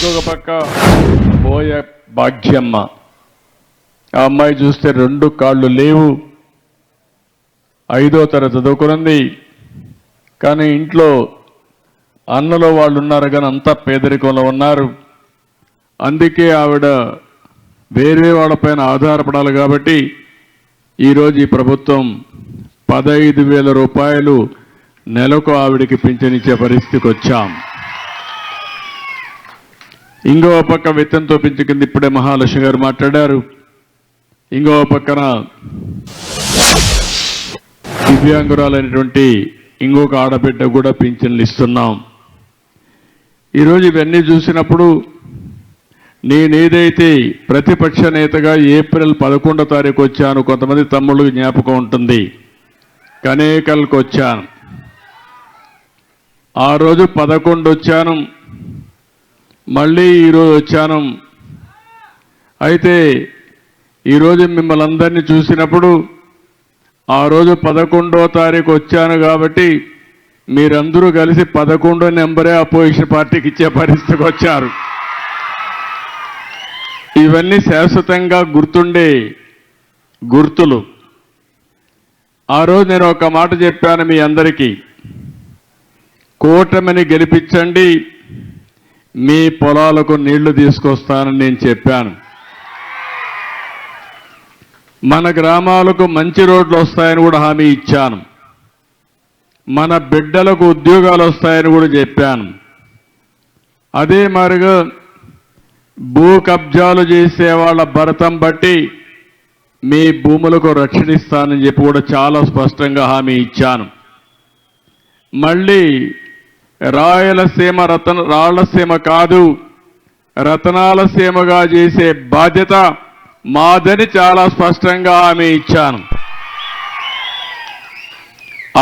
ఇంకొక పక్క బోయ భాగ్యమ్మ, ఆ అమ్మాయి చూస్తే 2 కాళ్ళు లేవు, 5వ తరగతి చదువుకున్నది. కానీ ఇంట్లో అన్నలో వాళ్ళు ఉన్నారు కానీ అంతా పేదరికంలో ఉన్నారు. అందుకే ఆవిడ వేరే వాళ్ళపైన ఆధారపడాలి. కాబట్టి ఈరోజు ఈ ప్రభుత్వం 15,000 రూపాయలు నెలకు ఆవిడికి పింఛనిచ్చే పరిస్థితికి వచ్చాం. ఇంకో పక్క వేతనంతో పెంచు కింద ఇప్పుడే మహాలక్ష్మి గారు మాట్లాడారు. ఇంకో పక్కన దివ్యాంగురాలైనటువంటి ఇంకొక ఆడబిడ్డ కూడా పింఛన్లు ఇస్తున్నాం. ఈరోజు ఇవన్నీ చూసినప్పుడు నేనేదైతే ప్రతిపక్ష నేతగా ఏప్రిల్ 11వ తారీఖు వచ్చాను, కొంతమంది తమ్ముళ్ళకి జ్ఞాపకం ఉంటుంది, కనేకల్కి వచ్చాను. ఆ రోజు 11 వచ్చాను, మళ్ళీ ఈరోజు వచ్చాను. అయితే ఈరోజు మిమ్మల్ని అందరినీ చూసినప్పుడు ఆ రోజు 11వ తారీఖు వచ్చాను కాబట్టి మీరందరూ కలిసి 11 నెంబరే అపోజిషన్ పార్టీకి ఇచ్చే పరిస్థితికి వచ్చారు. ఇవన్నీ శాశ్వతంగా గుర్తుండే గుర్తులు. ఆ రోజు నేను ఒక మాట చెప్పాను మీ అందరికీ, కూటమిని గెలిపించండి, మీ పొలాలకు నీళ్లు తీసుకొస్తానని నేను చెప్పాను. మన గ్రామాలకు మంచి రోడ్లు వస్తాయని కూడా హామీ ఇచ్చాను. మన బిడ్డలకు ఉద్యోగాలు వస్తాయని కూడా చెప్పాను. అదే మరిగా భూ కబ్జాలు చేసే వాళ్ళ భరతం బట్టి మీ భూములకు రక్షణ ఇస్తానని చెప్పి కూడా చాలా స్పష్టంగా హామీ ఇచ్చాను. మళ్ళీ రాయలసీమ రాళ్లసీమ కాదు, రతనాల సీమగా చేసే బాధ్యత మాదని చాలా స్పష్టంగా హామీ ఇచ్చాను.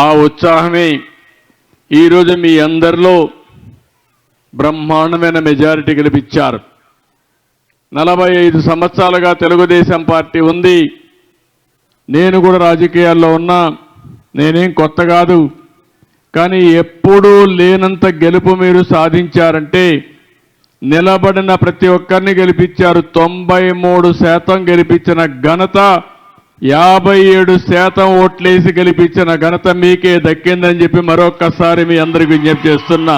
ఆ ఉత్సాహమే ఈరోజు మీ అందరిలో బ్రహ్మాండమైన మెజారిటీ గెలిపించారు. 45 సంవత్సరాలుగా తెలుగుదేశం పార్టీ ఉంది. నేను కూడా రాజకీయాల్లో ఉన్నా, నేనేం కొత్త కాదు. కానీ ఎప్పుడూ లేనంత గెలుపు మీరు సాధించారంటే నిలబడిన ప్రతి ఒక్కరిని గెలిపించారు. 93% గెలిపించిన ఘనత, 57% ఓట్లేసి గెలిపించిన ఘనత మీకే దక్కిందని చెప్పి మరొక్కసారి మీ అందరికీ విజ్ఞప్తి చేస్తున్నా.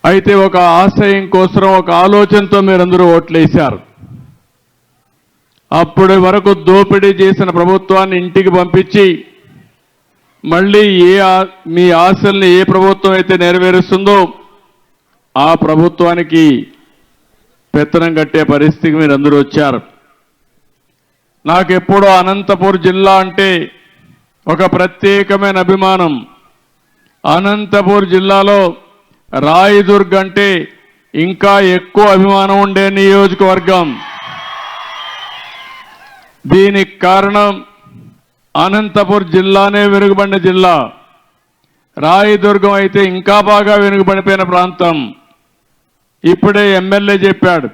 అయితే ఒక ఆశయం కోసం, ఒక ఆలోచనతో మీరందరూ ఓట్లేశారు. అప్పటి వరకు దోపిడీ చేసిన ప్రభుత్వాన్ని ఇంటికి పంపించి మళ్ళీ మీ ఆశల్ని ఏ ప్రభుత్వం అయితే నెరవేరుస్తుందో ఆ ప్రభుత్వానికి పెత్తనం కట్టే పరిస్థితికి మీరందరూ వచ్చారు. నాకెప్పుడో అనంతపూర్ జిల్లా అంటే ఒక ప్రత్యేకమైన అభిమానం. అనంతపూర్ జిల్లాలో రాయదుర్గ్ అంటే ఇంకా ఎక్కువ అభిమానం ఉండే నియోజకవర్గం. దీనికి కారణం అనంతపూర్ జిల్లానే వెనుకబడిన జిల్లా, రాయదుర్గం అయితే ఇంకా బాగా వెనుకబడిపోయిన ప్రాంతం. ఇప్పుడే ఎమ్మెల్యే చెప్పాడు,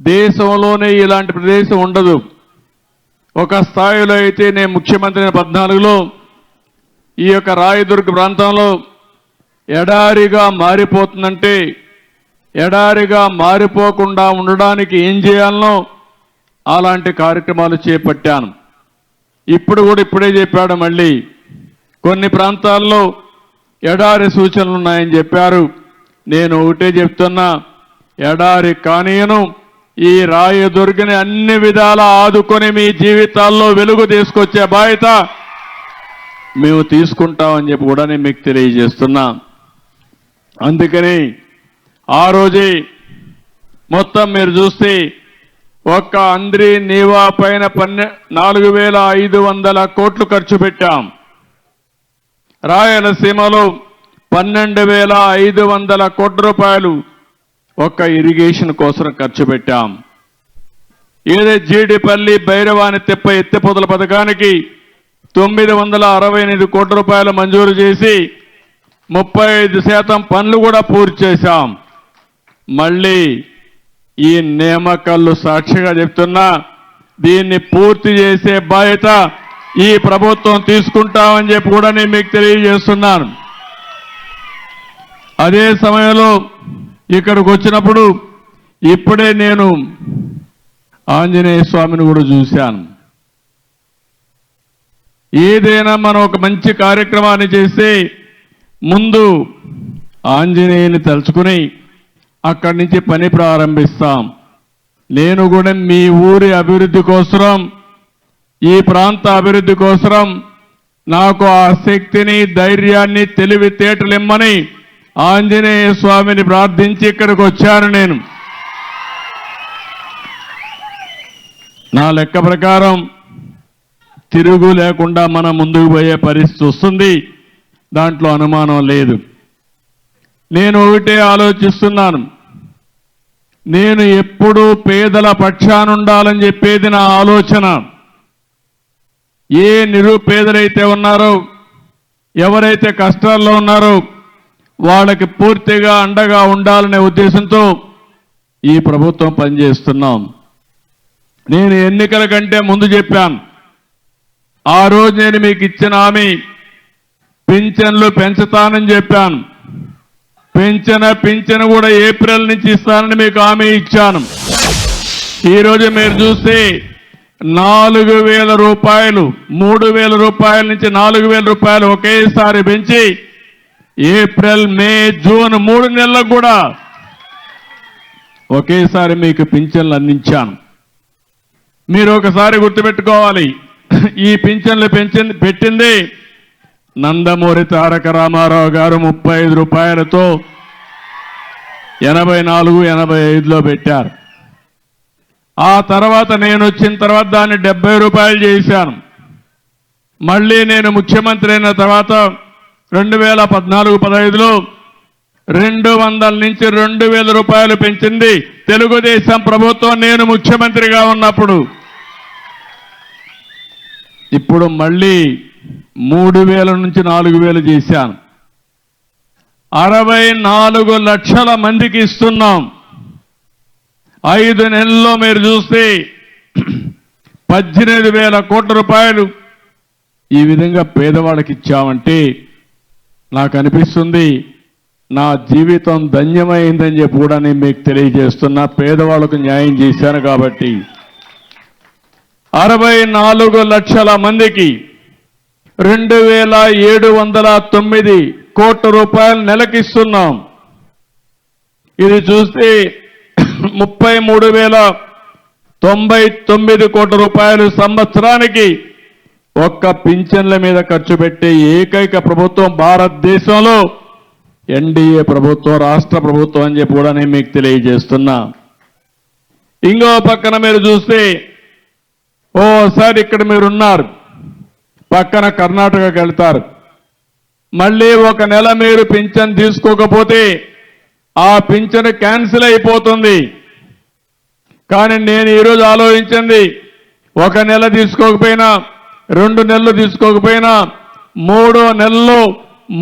దేశంలోనే ఇలాంటి ప్రదేశం ఉండదు. ఒక స్థాయిలో అయితే నేను ముఖ్యమంత్రి 14లో ఈ యొక్క రాయదుర్గ ప్రాంతంలో ఎడారిగా మారిపోతుందంటే ఎడారిగా మారిపోకుండా ఉండడానికి ఏం చేయాలనో అలాంటి కార్యక్రమాలు చేపట్టాను. ఇప్పుడు కూడా ఇప్పుడే చెప్పాడు, మళ్ళీ కొన్ని ప్రాంతాల్లో ఎడారి సూచనలు ఉన్నాయని చెప్పారు. నేను ఒకటే చెప్తున్నా, ఎడారి కానీయను, ఈ రాయదుర్గని అన్ని విధాలా ఆదుకొని మీ జీవితాల్లో వెలుగు తీసుకొచ్చే బాధ్యత మేము తీసుకుంటామని చెప్పి కూడా నేను మీకు తెలియజేస్తున్నా. అందుకని ఆ రోజే మొత్తం మీరు చూస్తే ఒక్క అంద్రి నీవా పైన 4,500 కోట్లు ఖర్చు పెట్టాం. రాయలసీమలో 12,500 కోట్ల రూపాయలు ఒక్క ఇరిగేషన్ కోసం ఖర్చు పెట్టాం. ఏదే జీడిపల్లి భైరవాని తెప్ప ఎత్తిపోతల పథకానికి 968 కోట్ల రూపాయలు మంజూరు చేసి 35% పనులు కూడా పూర్తి చేశాం. మళ్ళీ ఈ నేమకల్లు సాక్షిగా చెప్తున్నా, దీన్ని పూర్తి చేసే బాధ్యత ఈ ప్రభుత్వం తీసుకుంటామని చెప్పి కూడా నేను మీకు తెలియజేస్తున్నాను. అదే సమయంలో ఇక్కడికి వచ్చినప్పుడు ఇప్పుడే నేను ఆంజనేయ స్వామిని కూడా చూశాను. ఏదైనా మనం ఒక మంచి కార్యక్రమాన్ని చేస్తే ముందు ఆంజనేయుని తలుచుకుని అక్కడి నుంచి పని ప్రారంభిస్తాం. నేను కూడా మీ ఊరి అభివృద్ధి కోసం, ఈ ప్రాంత అభివృద్ధి కోసం నాకు ఆ శక్తిని, ధైర్యాన్ని, తెలివితేటలిమ్మని ఆంజనేయ స్వామిని ప్రార్థించి ఇక్కడికి వచ్చాను. నేను నా లెక్క ప్రకారం తిరుగు లేకుండా మనం ముందుకు పోయే పరిస్థితి వస్తుంది, దాంట్లో అనుమానం లేదు. నేను ఒకటే ఆలోచిస్తున్నాను, నేను ఎప్పుడూ పేదల పక్షానుండాలని చెప్పేది నా ఆలోచన. ఏ నిరుపేదలైతే ఉన్నారో, ఎవరైతే కష్టాల్లో ఉన్నారో వాళ్ళకి పూర్తిగా అండగా ఉండాలనే ఉద్దేశంతో ఈ ప్రభుత్వం పనిచేస్తున్నాం. నేను ఎన్నికల కంటే ముందు చెప్పాను, ఆ రోజు నేను మీకు ఇచ్చిన హామీ పింఛన్లు పెంచుతానని చెప్పాను. పింఛను కూడా ఏప్రిల్ నుంచి ఇస్తానని మీకు హామీ ఇచ్చాను. ఈరోజు మీరు చూస్తే 4,000 రూపాయలు, 3,000 రూపాయల నుంచి 4,000 రూపాయలు ఒకేసారి పెంచి ఏప్రిల్, మే, జూన్ 3 నెలలకు కూడా ఒకేసారి మీకు పింఛన్లు అందించాను. మీరు ఒకసారి గుర్తుపెట్టుకోవాలి, ఈ పింఛన్లు పెట్టింది నందమూరి తారక రామారావు గారు 35 రూపాయలతో 84, 85లో పెట్టారు. ఆ తర్వాత నేను వచ్చిన తర్వాత దాన్ని 70 రూపాయలు చేశాను. మళ్ళీ నేను ముఖ్యమంత్రి అయిన తర్వాత 2014-15లో 200 నుంచి 2,000 రూపాయలు పెంచింది తెలుగుదేశం ప్రభుత్వం, నేను ముఖ్యమంత్రిగా ఉన్నప్పుడు. ఇప్పుడు మళ్ళీ 3,000 నుంచి 4,000 చేశాను. 64 లక్షల మందికి ఇస్తున్నాం. 5 నెలల్లో మీరు చూస్తే 18,000 కోట్ల రూపాయలు ఈ విధంగా పేదవాళ్ళకి ఇచ్చామంటే నాకు అనిపిస్తుంది నా జీవితం ధన్యమైందని చెప్పి కూడా నేను మీకు తెలియజేస్తున్నా. పేదవాళ్ళకు న్యాయం చేశాను కాబట్టి 64 లక్షల మందికి 2,709 కోట్ల రూపాయలు నెలకిస్తున్నాం. ఇది చూస్తే 33,099 కోట్ల రూపాయలు సంవత్సరానికి ఒక్క పింఛన్ల మీద ఖర్చు పెట్టే ఏకైక ప్రభుత్వం భారతదేశంలో ఎన్డీఏ ప్రభుత్వం, రాష్ట్ర ప్రభుత్వం అని చెప్పి కూడా నేను మీకు తెలియజేస్తున్నా. ఇంకో పక్కన మీరు చూస్తే ఓసారి ఇక్కడ మీరున్నారు, పక్కన కర్ణాటకకి వెళ్తారు. మళ్ళీ ఒక నెల మీరు పింఛన్ తీసుకోకపోతే ఆ పింఛన్ క్యాన్సిల్ అయిపోతుంది. కానీ నేను ఈరోజు ఆలోచించింది, ఒక నెల తీసుకోకపోయినా, 2 నెలలు తీసుకోకపోయినా, 3వ నెలలో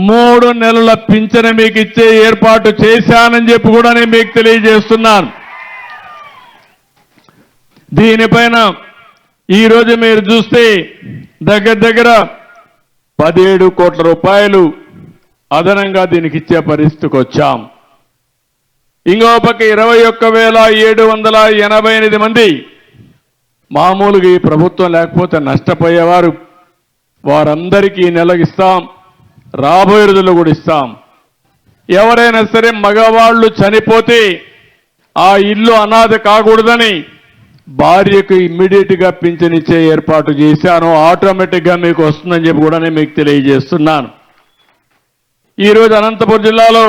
3 నెలల పింఛను మీకు ఇచ్చే ఏర్పాటు చేశానని చెప్పి కూడా నేను మీకు తెలియజేస్తున్నాను. దీనిపైన ఈరోజు మీరు చూస్తే దగ్గర 17 కోట్ల రూపాయలు అదనంగా దీనికి ఇచ్చే పరిస్థితికి వచ్చాం. ఇంకో పక్క 21,788 మంది మామూలుగా ఈ ప్రభుత్వం లేకపోతే నష్టపోయేవారు, వారందరికీ నెలకిస్తాం, రాబోయే రోజుల్లో కూడా ఇస్తాం. ఎవరైనా సరే మగవాళ్ళు చనిపోతే ఆ ఇల్లు అనాథ కాకూడదని భార్యకు ఇమ్మీడియట్ గా పింఛన్ ఇచ్చే ఏర్పాటు చేశాను. ఆటోమేటిక్ గా మీకు వస్తుందని చెప్పి కూడా నేను మీకు తెలియజేస్తున్నాను. ఈరోజు అనంతపురం జిల్లాలో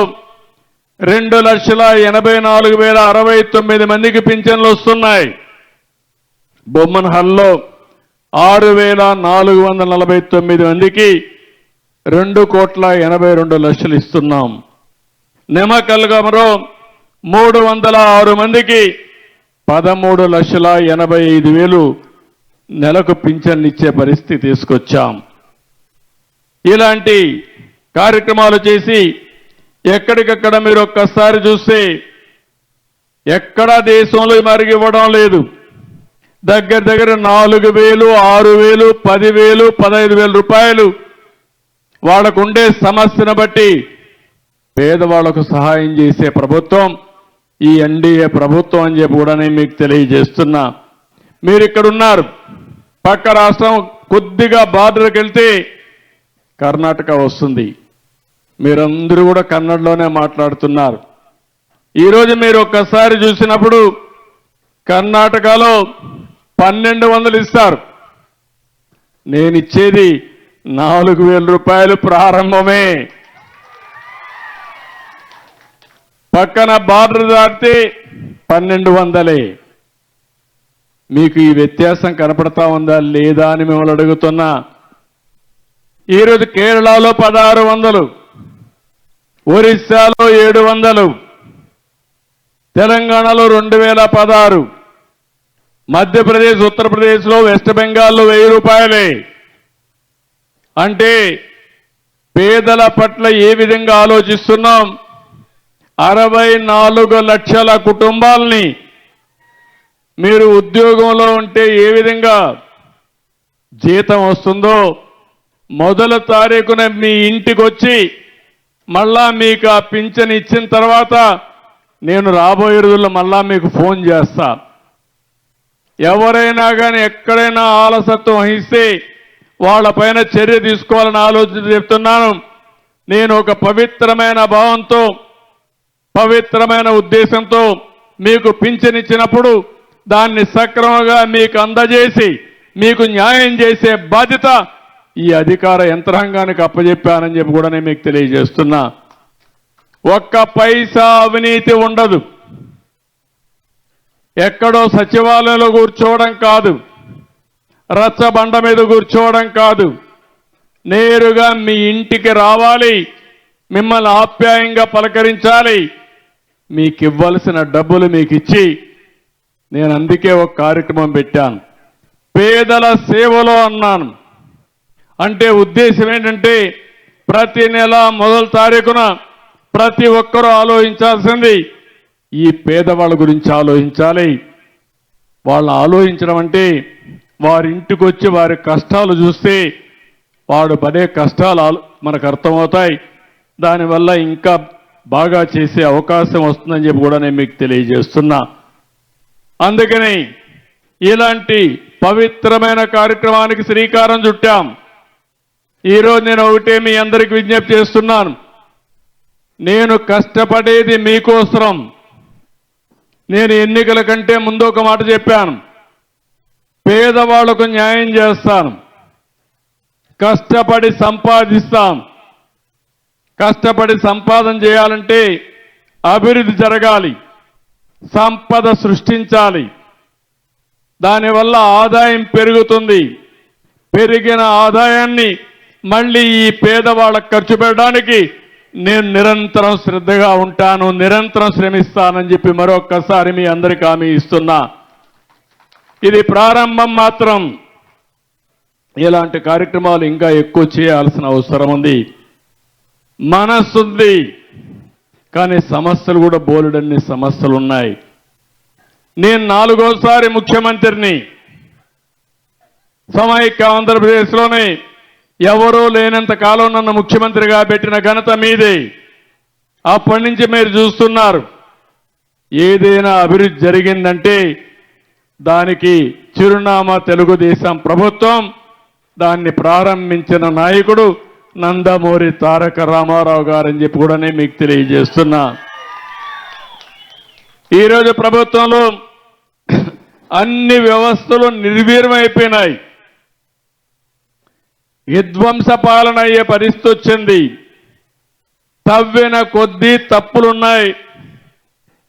2,84,069 మందికి పింఛన్లు వస్తున్నాయి. బొమ్మన్హల్లో 6,449 మందికి 2,82,00,000 ఇస్తున్నాం. నిమ్మకల్గమలో 306 మందికి 13,85,000 నెలకు పింఛన్లు ఇచ్చే పరిస్థితి తీసుకొచ్చాం. ఇలాంటి కార్యక్రమాలు చేసి ఎక్కడికక్కడ మీరు ఒక్కసారి చూస్తే ఎక్కడా దేశంలో మరిగి ఇవ్వడం లేదు. దగ్గర 4,000, 6,000, 10,000, 15,000 రూపాయలు వాళ్ళకుండే సమస్యను బట్టి పేదవాళ్లకు సహాయం చేసే ప్రభుత్వం ఈ ఎన్డీఏ ప్రభుత్వం అని చెప్పి కూడా నేను మీకు తెలియజేస్తున్నా. మీరు ఇక్కడ ఉన్నారు, పక్క రాష్ట్రం కొద్దిగా బార్డర్కి వెళ్తే కర్ణాటక వస్తుంది. మీరందరూ కూడా కన్నడలోనే మాట్లాడుతున్నారు. ఈరోజు మీరు ఒక్కసారి చూసినప్పుడు కర్ణాటకలో 1200 ఇస్తారు, నేను ఇచ్చేది 4000 రూపాయలు ప్రారంభమే. పక్కన బార్డర్ దాటితే 1200. మీకు ఈ వ్యత్యాసం కనపడతా ఉందా లేదా అని మిమ్మల్ని అడుగుతున్నా. ఈరోజు కేరళలో 1600, ఒరిస్సాలో 700, తెలంగాణలో 2016, మధ్యప్రదేశ్ ఉత్తరప్రదేశ్లో వెస్ట్ బెంగాల్లో 1000 రూపాయలే. అంటే పేదల పట్ల ఏ విధంగా ఆలోచిస్తున్నాం? 64 లక్షల కుటుంబాలని మీరు ఉద్యోగంలో ఉంటే ఏ విధంగా జీతం వస్తుందో మొదటి తారీఖున మీ ఇంటికి వచ్చి మళ్ళా మీకు ఆ పింఛన్ ఇచ్చిన తర్వాత నేను రాబోయే రోజుల్లో మళ్ళా మీకు ఫోన్ చేస్తా. ఎవరైనా కానీ ఎక్కడైనా ఆలసత్వం వహిస్తే వాళ్ళపైన చర్య తీసుకోవాలని ఆలోచన చెప్తున్నాను. నేను ఒక పవిత్రమైన భావంతో, పవిత్రమైన ఉద్దేశంతో మీకు పింఛన్ ఇచ్చినప్పుడు దాన్ని సక్రమంగా మీకు అందజేసి మీకు న్యాయం చేసే బాధ్యత ఈ అధికార యంత్రాంగానికి అప్పచెప్పానని చెప్పి కూడా నేను మీకు తెలియజేస్తున్నా. ఒక్క పైసా అవినీతి ఉండదు. ఎక్కడో సచివాలయంలో కూర్చోవడం కాదు, రచ్చబండ మీద కూర్చోవడం కాదు, నేరుగా మీ ఇంటికి రావాలి, మిమ్మల్ని ఆప్యాయంగా పలకరించాలి, మీకు ఇవ్వాల్సిన డబ్బులు మీకు ఇచ్చి, నేను అందుకే ఒక కార్యక్రమం పెట్టాను, పేదల సేవలో అన్నాను. అంటే ఉద్దేశం ఏంటంటే ప్రతి నెల మొదటి తారీఖున ప్రతి ఒక్కరూ ఆలోచించాల్సింది ఈ పేదవాళ్ళ గురించి ఆలోచించాలి. వాళ్ళు ఆలోచించడం అంటే వారి ఇంటికి వచ్చి వారి కష్టాలు చూస్తే వాడు పడే కష్టాలు మనకు అర్థమవుతాయి. దానివల్ల ఇంకా బాగా చేసే అవకాశం వస్తుందని చెప్పి కూడా నేను మీకు తెలియజేస్తున్నా. అందుకని ఇలాంటి పవిత్రమైన కార్యక్రమానికి శ్రీకారం చుట్టాం. ఈరోజు నేను ఒకటే మీ అందరికీ విజ్ఞప్తి చేస్తున్నాను. నేను కష్టపడేది మీకోసం. నేను ఎన్నికల కంటే ముందు ఒక మాట చెప్పాను, పేదవాళ్లకు న్యాయం చేస్తాను, కష్టపడి సంపాదిస్తాం. కష్టపడి సంపాదన చేయాలంటే అభివృద్ధి జరగాలి, సంపద సృష్టించాలి, దానివల్ల ఆదాయం పెరుగుతుంది. పెరిగిన ఆదాయాన్ని మళ్ళీ ఈ పేదవాళ్ళకు ఖర్చు పెట్టడానికి నేను నిరంతరం శ్రద్ధగా ఉంటాను, నిరంతరం శ్రమిస్తానని చెప్పి మరొక్కసారి మీ అందరికీ హామీ ఇస్తున్నా. ఇది ప్రారంభం మాత్రం. ఇలాంటి కార్యక్రమాలు ఇంకా ఎక్కువ చేయాల్సిన అవసరం ఉంది. మనస్సుంది, కానీ సమస్యలు కూడా బోలెడన్ని సమస్యలు ఉన్నాయి. నేను 4వసారి ముఖ్యమంత్రిని. సమైక్య ఆంధ్రప్రదేశ్లోనే ఎవరూ లేనంత కాలం నన్ను ముఖ్యమంత్రిగా పెట్టిన ఘనత మీదే. అప్పటి నుంచి మీరు చూస్తున్నారు, ఏదైనా అభివృద్ధి జరిగిందంటే దానికి చిరునామా తెలుగుదేశం ప్రభుత్వం. దాన్ని ప్రారంభించిన నాయకుడు నందమూరి తారక రామారావు గారని చెప్పి కూడా నేను మీకు తెలియజేస్తున్నా. ఈరోజు ప్రభుత్వంలో అన్ని వ్యవస్థలు నిర్వీర్యమైపోయినాయి. విధ్వంస పాలన అయ్యే పరిస్థితి వచ్చింది. తవ్విన కొద్దీ తప్పులున్నాయి,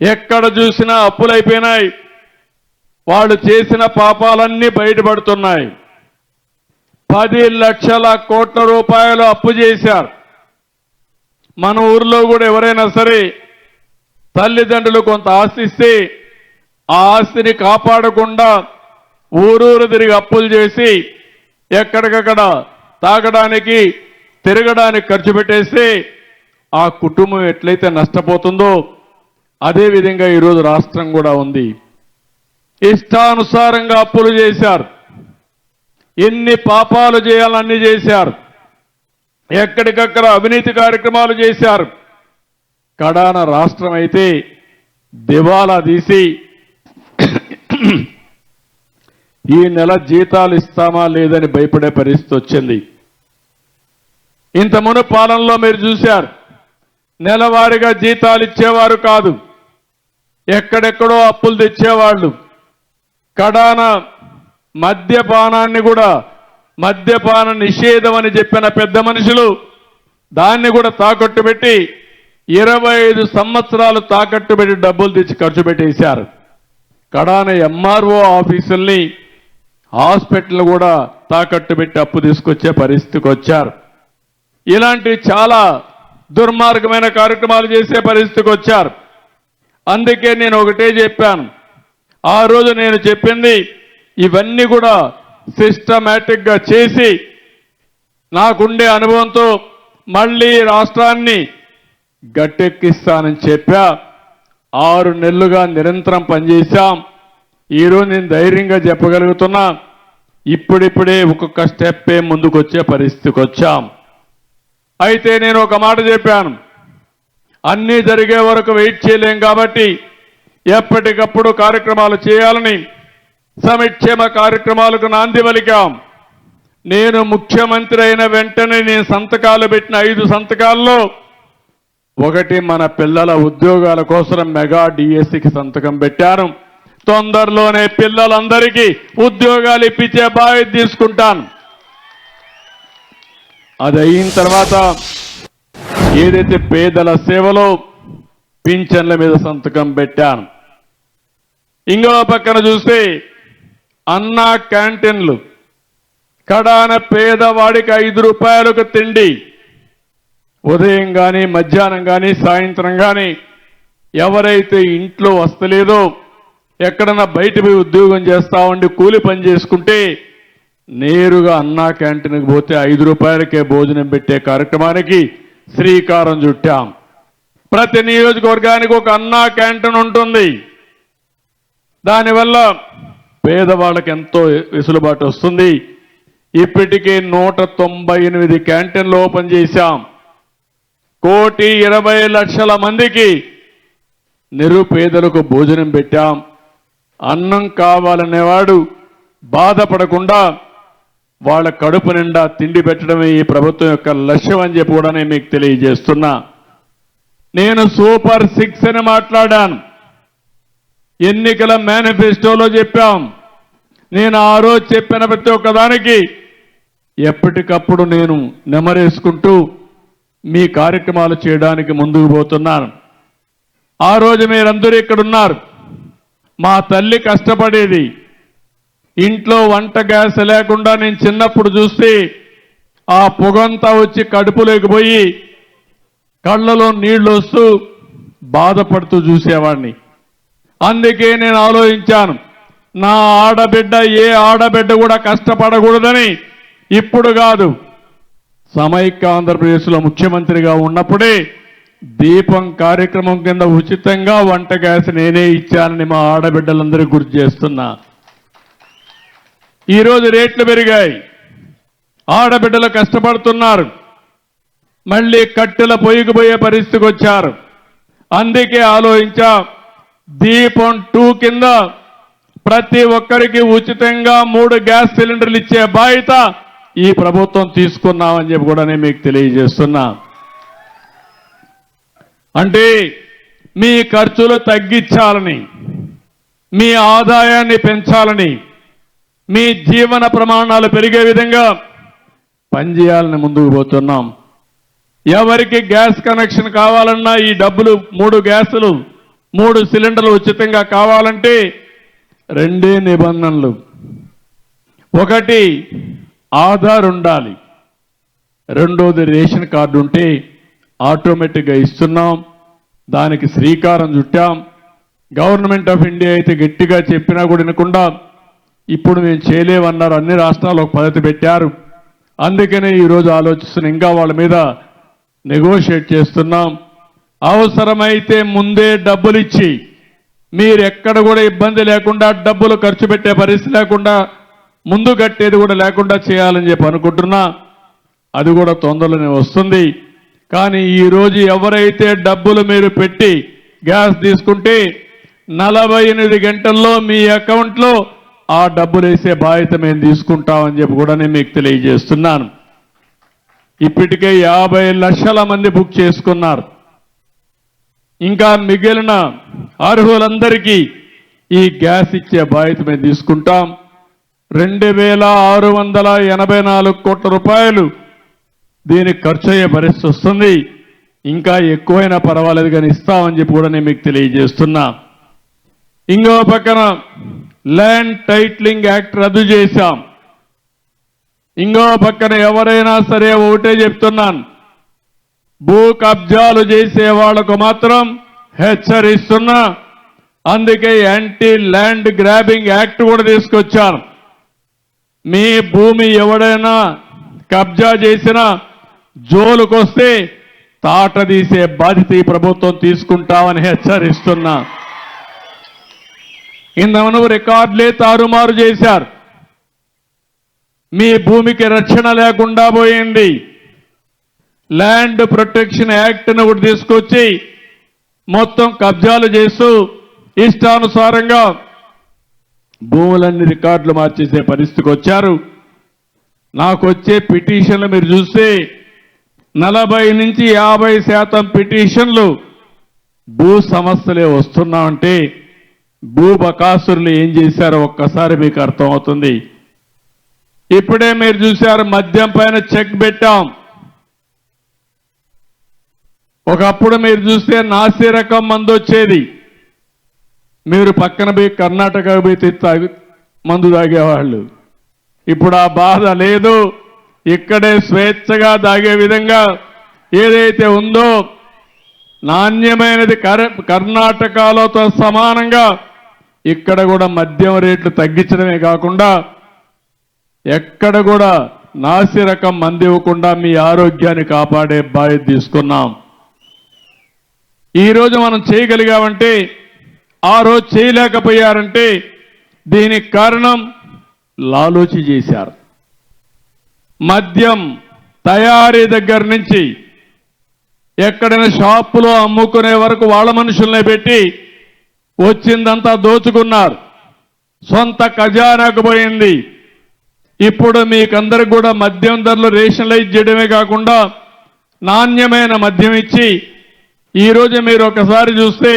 ఎక్కడ చూసినా అప్పులైపోయినాయి. వాళ్ళు చేసిన పాపాలన్నీ బయటపడుతున్నాయి. 10 లక్షల కోట్ల రూపాయలు అప్పు చేశారు. మన ఊర్లో కూడా ఎవరైనా సరే తల్లిదండ్రులు కొంత ఆస్తి ఇస్తే ఆ ఆస్తిని కాపాడకుండా ఊరూరు తిరిగి అప్పులు చేసి ఎక్కడికక్కడ తాగడానికి తిరగడానికి ఖర్చు పెట్టేస్తే ఆ కుటుంబం ఎట్లయితే నష్టపోతుందో అదేవిధంగా ఈరోజు రాష్ట్రం కూడా ఉంది. ఇష్టానుసారంగా అప్పులు చేశారు, ఎన్ని పాపాలు చేయాలన్నీ చేశారు, ఎక్కడికక్కడ అవినీతి కార్యక్రమాలు చేశారు. కడాన రాష్ట్రం అయితే దివాలా తీసి ఈ నెల జీతాలు ఇస్తామా లేదని భయపడే పరిస్థితి వచ్చింది. ఇంత మును పాలనలో మీరు చూశారు, నెలవారీగా జీతాలు ఇచ్చేవారు కాదు, ఎక్కడెక్కడో అప్పులు తెచ్చేవాళ్ళు. కడాన మద్యపానాన్ని కూడా మద్యపాన నిషేధం అని చెప్పిన పెద్ద మనుషులు దాన్ని కూడా తాకట్టు పెట్టి 25 సంవత్సరాలు తాకట్టు పెట్టి డబ్బులు తెచ్చి ఖర్చు పెట్టేశారు. కడాన ఎంఆర్ఓ ఆఫీసుల్ని హాస్పిటల్ కూడా తాకట్టు పెట్టి అప్పు తీసుకొచ్చే పరిస్థితికి వచ్చారు. ఇలాంటి చాలా దుర్మార్గమైన కార్యక్రమాలు చేసే పరిస్థితికి వచ్చారు. అందుకే నేను ఒకటే చెప్పాను, ఆ రోజు నేను చెప్పింది ఇవన్నీ కూడా సిస్టమేటిక్ గా చేసి నాకుండే అనుభవంతో మళ్ళీ రాష్ట్రాన్ని గట్టెక్కిస్తానని చెప్పా. 6 నెలలుగా నిరంతరం పనిచేశాం. ఈరోజు నేను ధైర్యంగా చెప్పగలుగుతున్నా, ఇప్పుడిప్పుడే ఒక్కొక్క స్టెప్పే ముందుకు వచ్చే పరిస్థితికి వచ్చాం. అయితే నేను ఒక మాట చెప్పాను, అన్నీ జరిగే వరకు వెయిట్ చేయలేం కాబట్టి ఎప్పటికప్పుడు కార్యక్రమాలు చేయాలని సంక్షేమ కార్యక్రమాలకు నాంది పలికాం. నేను ముఖ్యమంత్రి అయిన వెంటనే నేను సంతకాలు పెట్టిన 5 సంతకాల్లో ఒకటి మన పిల్లల ఉద్యోగాల కోసం మెగా డిఎస్సికి సంతకం పెట్టాను. తొందరలోనే పిల్లలందరికీ ఉద్యోగాలు ఇప్పించే బాధ్యత తీసుకుంటాను. అది అయిన తర్వాత ఏదైతే పేదల సేవలో పింఛన్ల మీద సంతకం పెట్టాను. ఇంకో పక్కన చూస్తే అన్నా క్యాంటీన్లు, కడాన పేదవాడికి 5 రూపాయలకు తిండి, ఉదయం కానీ మధ్యాహ్నం కానీ సాయంత్రం కానీ ఎవరైతే ఇంట్లో వస్తలేదో ఎక్కడన్నా బయట పోయి ఉద్యోగం చేస్తా ఉండి కూలి పని చేసుకుంటే నేరుగా అన్నా క్యాంటీన్కి పోతే 5 రూపాయలకే భోజనం పెట్టే కార్యక్రమానికి శ్రీకారం చుట్టాం. ప్రతి నియోజకవర్గానికి ఒక అన్నా క్యాంటీన్ ఉంటుంది. దానివల్ల పేదవాళ్ళకి ఎంతో వెసులుబాటు వస్తుంది. ఇప్పటికే 198 క్యాంటీన్లు ఓపెన్ చేశాం. 1,20,00,000 మందికి నిరుపేదలకు భోజనం పెట్టాం. అన్నం కావాలనేవాడు బాధపడకుండా వాళ్ళ కడుపు నిండా తిండి పెట్టడమే ఈ ప్రభుత్వం యొక్క లక్ష్యం అని చెప్పి కూడా నేను మీకు తెలియజేస్తున్నా. నేను సూపర్ 6 అని మాట్లాడాను, ఎన్నికల మేనిఫెస్టోలో చెప్పాం. నేను ఆ రోజు చెప్పిన ప్రతి ఒక్కదానికి ఎప్పటికప్పుడు నేను నెమరేసుకుంటూ మీ కార్యక్రమాలు చేయడానికి ముందుకు పోతున్నాను. ఆ రోజు మీరందరూ ఇక్కడ ఉన్నారు. మా తల్లి కష్టపడేది, ఇంట్లో వంట గ్యాస్ లేకుండా నేను చిన్నప్పుడు చూస్తే ఆ పొగంతా వచ్చి కడుపులోకి పోయి కళ్ళలో నీళ్లు వస్తూ బాధపడుతూ చూసేవాడిని. అందుకే నేను ఆలోచించాను, నా ఆడబిడ్డ ఏ ఆడబిడ్డ కూడా కష్టపడకూడదని. ఇప్పుడు కాదు, సమైక్య ఆంధ్రప్రదేశ్లో ముఖ్యమంత్రిగా ఉన్నప్పుడే దీపం కార్యక్రమం కింద ఉచితంగా వంట గ్యాస్ నేనే ఇచ్చానని మా ఆడబిడ్డలందరికీ గుర్తు చేస్తున్నా. ఈరోజు రేట్లు పెరిగాయి, ఆడబిడ్డలు కష్టపడుతున్నారు, మళ్ళీ కట్టెల పొయ్యికి పోయే పరిస్థితికి వచ్చారు. అందుకే ఆలోచించా, దీపం 2 కింద ప్రతి ఒక్కరికి ఉచితంగా 3 గ్యాస్ సిలిండర్లు ఇచ్చే బాధ్యత ఈ ప్రభుత్వం తీసుకున్నామని చెప్పి కూడా నేను మీకు తెలియజేస్తున్నా. అంటే మీ ఖర్చులు తగ్గించాలని, మీ ఆదాయాన్ని పెంచాలని, మీ జీవన ప్రమాణాలు పెరిగే విధంగా పనిచేయాలని ముందుకు పోతున్నాం. ఎవరికి గ్యాస్ కనెక్షన్ కావాలన్నా ఈ డబ్బులు 3 గ్యాసులు 3 సిలిండర్లు ఉచితంగా కావాలంటే 2 నిబంధనలు. ఒకటి ఆధార్ ఉండాలి, రెండోది రేషన్ కార్డు ఉంటే ఆటోమేటిక్గా ఇస్తున్నాం. దానికి శ్రీకారం చుట్టాం. గవర్నమెంట్ ఆఫ్ ఇండియా అయితే గట్టిగా చెప్పినా కూడా వినకుండా ఇప్పుడు మేము చేయలేమన్నారు. అన్ని రాష్ట్రాలు ఒక పద్ధతి పెట్టారు. అందుకనే ఈరోజు ఆలోచిస్తున్న, ఇంకా వాళ్ళ మీద నెగోషియేట్ చేస్తున్నాం. అవసరమైతే ముందే డబ్బులు ఇచ్చి మీరు ఎక్కడ కూడా ఇబ్బంది లేకుండా డబ్బులు ఖర్చు పెట్టే పరిస్థితి లేకుండా ముందు కట్టేది కూడా లేకుండా చేయాలని చెప్పి అనుకుంటున్నా. అది కూడా తొందరలోనే వస్తుంది. కానీ ఈరోజు ఎవరైతే డబ్బులు మీరు పెట్టి గ్యాస్ తీసుకుంటే 48 గంటల్లో మీ అకౌంట్లో ఆ డబ్బులు వేసే బాధ్యత మేము తీసుకుంటామని చెప్పి కూడా నేను మీకు తెలియజేస్తున్నాను. ఇప్పటికే 50 లక్షల మంది బుక్ చేసుకున్నారు. ఇంకా మిగిలిన అర్హులందరికీ ఈ గ్యాస్ ఇచ్చే బాధ్యత మేము తీసుకుంటాం. 2684 కోట్ల రూపాయలు దీనికి ఖర్చు అయ్యే పరిస్థితి వస్తుంది. ఇంకా ఎక్కువైనా పర్వాలేదు కానీ ఇస్తామని చెప్పి కూడా నేను మీకు తెలియజేస్తున్నా. ఇంకో పక్కన ల్యాండ్ టైటిలింగ్ యాక్ట్ రద్దు చేశాం. ఇంకో పక్కన ఎవరైనా సరే ఒకటే చెప్తున్నాను, భూ కబ్జాలు చేసే వాళ్లకు మాత్రం హెచ్చరిస్తున్నా. అందుకే యాంటీ ల్యాండ్ గ్రాబింగ్ యాక్ట్ కూడా తీసుకొచ్చాను. మీ భూమి ఎవడైనా కబ్జా చేసినా జోలుకొస్తే తాట తీసే బాధ్యత ఈ ప్రభుత్వం తీసుకుంటామని హెచ్చరిస్తున్నా. ఇంతమను రికార్డులే తారుమారు చేశారు. మీ భూమికి రక్షణ లేకుండా పోయింది. ల్యాండ్ ప్రొటెక్షన్ యాక్ట్ను కూడా తీసుకొచ్చి మొత్తం కబ్జాలు చేస్తూ ఇష్టానుసారంగా భూములన్నీ రికార్డులు మార్చేసే పరిస్థితికి వచ్చారు. నాకు వచ్చే పిటిషన్లు మీరు చూస్తే 40 నుంచి 50% పిటిషన్లు భూ సమస్యలే వస్తున్నామంటే భూ బకాసురులు ఏం చేశారో ఒక్కసారి మీకు అర్థమవుతుంది. ఇప్పుడే మీరు చూశారు, మద్యం పైన చెక్ పెట్టాం. ఒకప్పుడు మీరు చూస్తే నాసి రకం మందు వచ్చేది. మీరు పక్కన పోయి కర్ణాటక పోయి మందు తాగేవాళ్ళు. ఇప్పుడు ఆ బాధ లేదు. ఇక్కడే స్వేచ్ఛగా తాగే విధంగా ఏదైతే ఉందో నాణ్యమైనది కర్ణాటకలోతో సమానంగా ఇక్కడ కూడా మద్యం రేట్లు తగ్గించడమే కాకుండా ఎక్కడ కూడా నాసి రకం మందు ఇవ్వకుండా మీ ఆరోగ్యాన్ని కాపాడే బాధ్యత తీసుకున్నాం. ఈరోజు మనం చేయగలిగామంటే ఆ రోజు చేయలేకపోయారంటే దీనికి కారణం లాలూచి చేశారు. మద్యం తయారీ దగ్గర నుంచి ఎక్కడైనా షాపులో అమ్ముకునే వరకు వాళ్ళ మనుషుల్ని పెట్టి వచ్చిందంతా దోచుకున్నారు. సొంత ఖజానాకు పోయింది. ఇప్పుడు మీకందరికి కూడా మద్యం ధరలు రేషనలైజ్ చేయడమే కాకుండా నాణ్యమైన మద్యం ఇచ్చి ఈరోజు మీరు ఒకసారి చూస్తే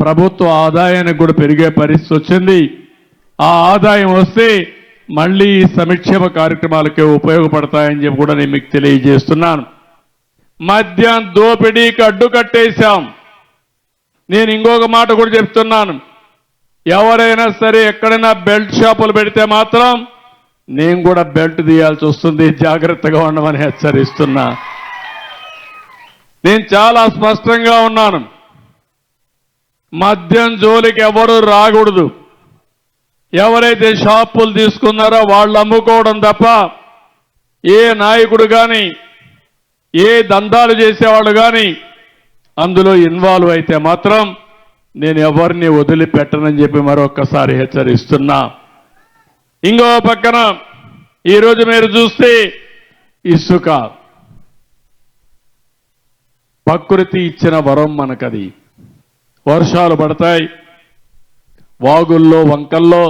ప్రభుత్వ ఆదాయానికి కూడా పెరిగే పరిస్థితి వచ్చింది. ఆ ఆదాయం వస్తే మళ్ళీ ఈ సంక్షేమ కార్యక్రమాలకే ఉపయోగపడతాయని చెప్పి కూడా నేను మీకు తెలియజేస్తున్నాను. మద్యం దోపిడీకి అడ్డుకట్టేశాం. నేను ఇంకొక మాట కూడా చెప్తున్నాను, ఎవరైనా సరే ఎక్కడైనా బెల్ట్ షాపులు పెడితే మాత్రం నేను కూడా బెల్ట్ తీయాల్సి వస్తుంది, జాగ్రత్తగా ఉండమని హెచ్చరిస్తున్నా. నేను చాలా స్పష్టంగా ఉన్నాను, మద్యం జోలికి ఎవరు రాకూడదు. ఎవరైతే షాపులు తీసుకున్నారో వాళ్ళు అమ్ముకోవడం తప్ప ఏ నాయకుడు కానీ ఏ దందాలు చేసేవాళ్ళు కానీ అందులో ఇన్వాల్వ్ అయితే మాత్రం నేను ఎవరిని వదిలిపెట్టనని చెప్పి మరొక్కసారి హెచ్చరిస్తున్నా. ఇంకో పక్కన ఈరోజు మీరు చూస్తే ఇసుక ప్రకృతి ఇచ్చిన వరం మనకది. వర్షాలు పడతాయి, వాగుల్లో వంకల్లో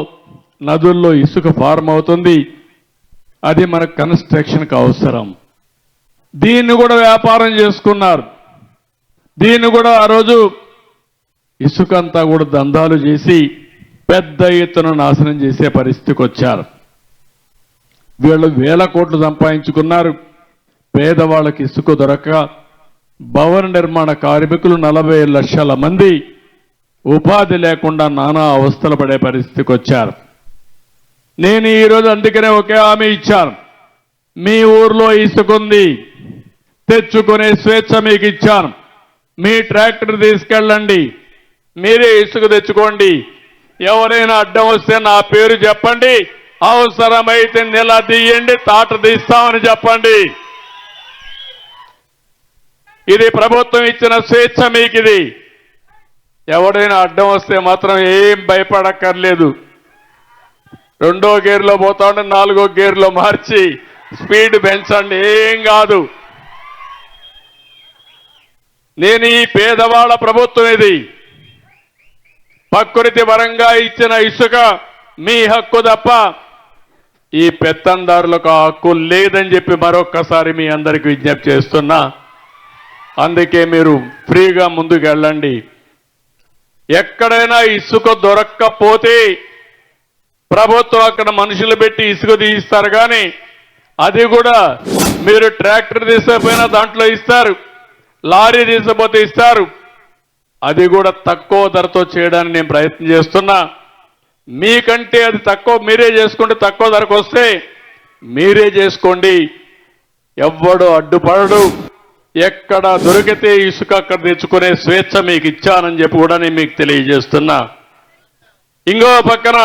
నదుల్లో ఇసుక ఫార్మ్ అవుతుంది. అది మన కన్స్ట్రక్షన్కి అవసరం. దీన్ని కూడా వ్యాపారం చేసుకున్నారు. దీన్ని కూడా ఆ రోజు ఇసుక అంతా కూడా దందాలు చేసి పెద్ద ఎత్తున నాశనం చేసే పరిస్థితికి వచ్చారు. వీళ్ళు 1000 కోట్లు సంపాదించుకున్నారు. పేదవాళ్ళకి ఇసుక దొరక్క భవన నిర్మాణ కార్మికులు 40 లక్షల మంది ఉపాధి లేకుండా నానా అవస్థలు పడే పరిస్థితికి వచ్చారు. నేను ఈరోజు అందుకనే ఒకే హామీ ఇచ్చాను, మీ ఊర్లో ఇసుకుంది, తెచ్చుకునే స్వేచ్ఛ మీకు ఇచ్చాను. మీ ట్రాక్టర్ తీసుకెళ్ళండి, మీరే ఇసుక తెచ్చుకోండి. ఎవరైనా అడ్డం వస్తే నా పేరు చెప్పండి, అవసరమైతే నిలదీయండి, తాట తీస్తామని చెప్పండి. ఇది ప్రభుత్వం ఇచ్చిన స్వేచ్ఛ మీకు. ఇది ఎవడైనా అడ్డం వస్తే మాత్రం ఏం భయపడక్కర్లేదు. 2వ గేర్లో పోతా ఉంటే 4వ గేర్లో మార్చి స్పీడ్ పెంచండి, ఏం కాదు. నేను ఈ పేదవాళ్ళ ప్రభుత్వం ఇది. ప్రకృతి పరంగా ఇచ్చిన ఇసుక మీ హక్కు తప్ప ఈ పెత్తందారులకు ఆ హక్కు లేదని చెప్పి మరొక్కసారి మీ అందరికీ విజ్ఞప్తి చేస్తున్నా. అందుకే మీరు ఫ్రీగా ముందుకు వెళ్ళండి. ఎక్కడైనా ఇసుక దొరక్కపోతే ప్రభుత్వం అక్కడ మనుషులు పెట్టి ఇసుక తీయిస్తారు, కానీ అది కూడా మీరు ట్రాక్టర్ తీసుకపోయినా దాంట్లో ఇస్తారు, లారీ తీసుకపోతే ఇస్తారు. అది కూడా తక్కువ ధరతో చేయడానికి నేను ప్రయత్నం చేస్తున్నా. మీకంటే అది తక్కువ మీరే చేసుకుంటే తక్కువ ధరకు వస్తే మీరే చేసుకోండి. ఎవ్వడు అడ్డుపడడు. ఎక్కడ దొరికితే ఇసుక అక్కడ తెచ్చుకునే స్వేచ్ఛ మీకు ఇచ్చానని చెప్పి కూడా నేను మీకు తెలియజేస్తున్నా. ఇంకో పక్కన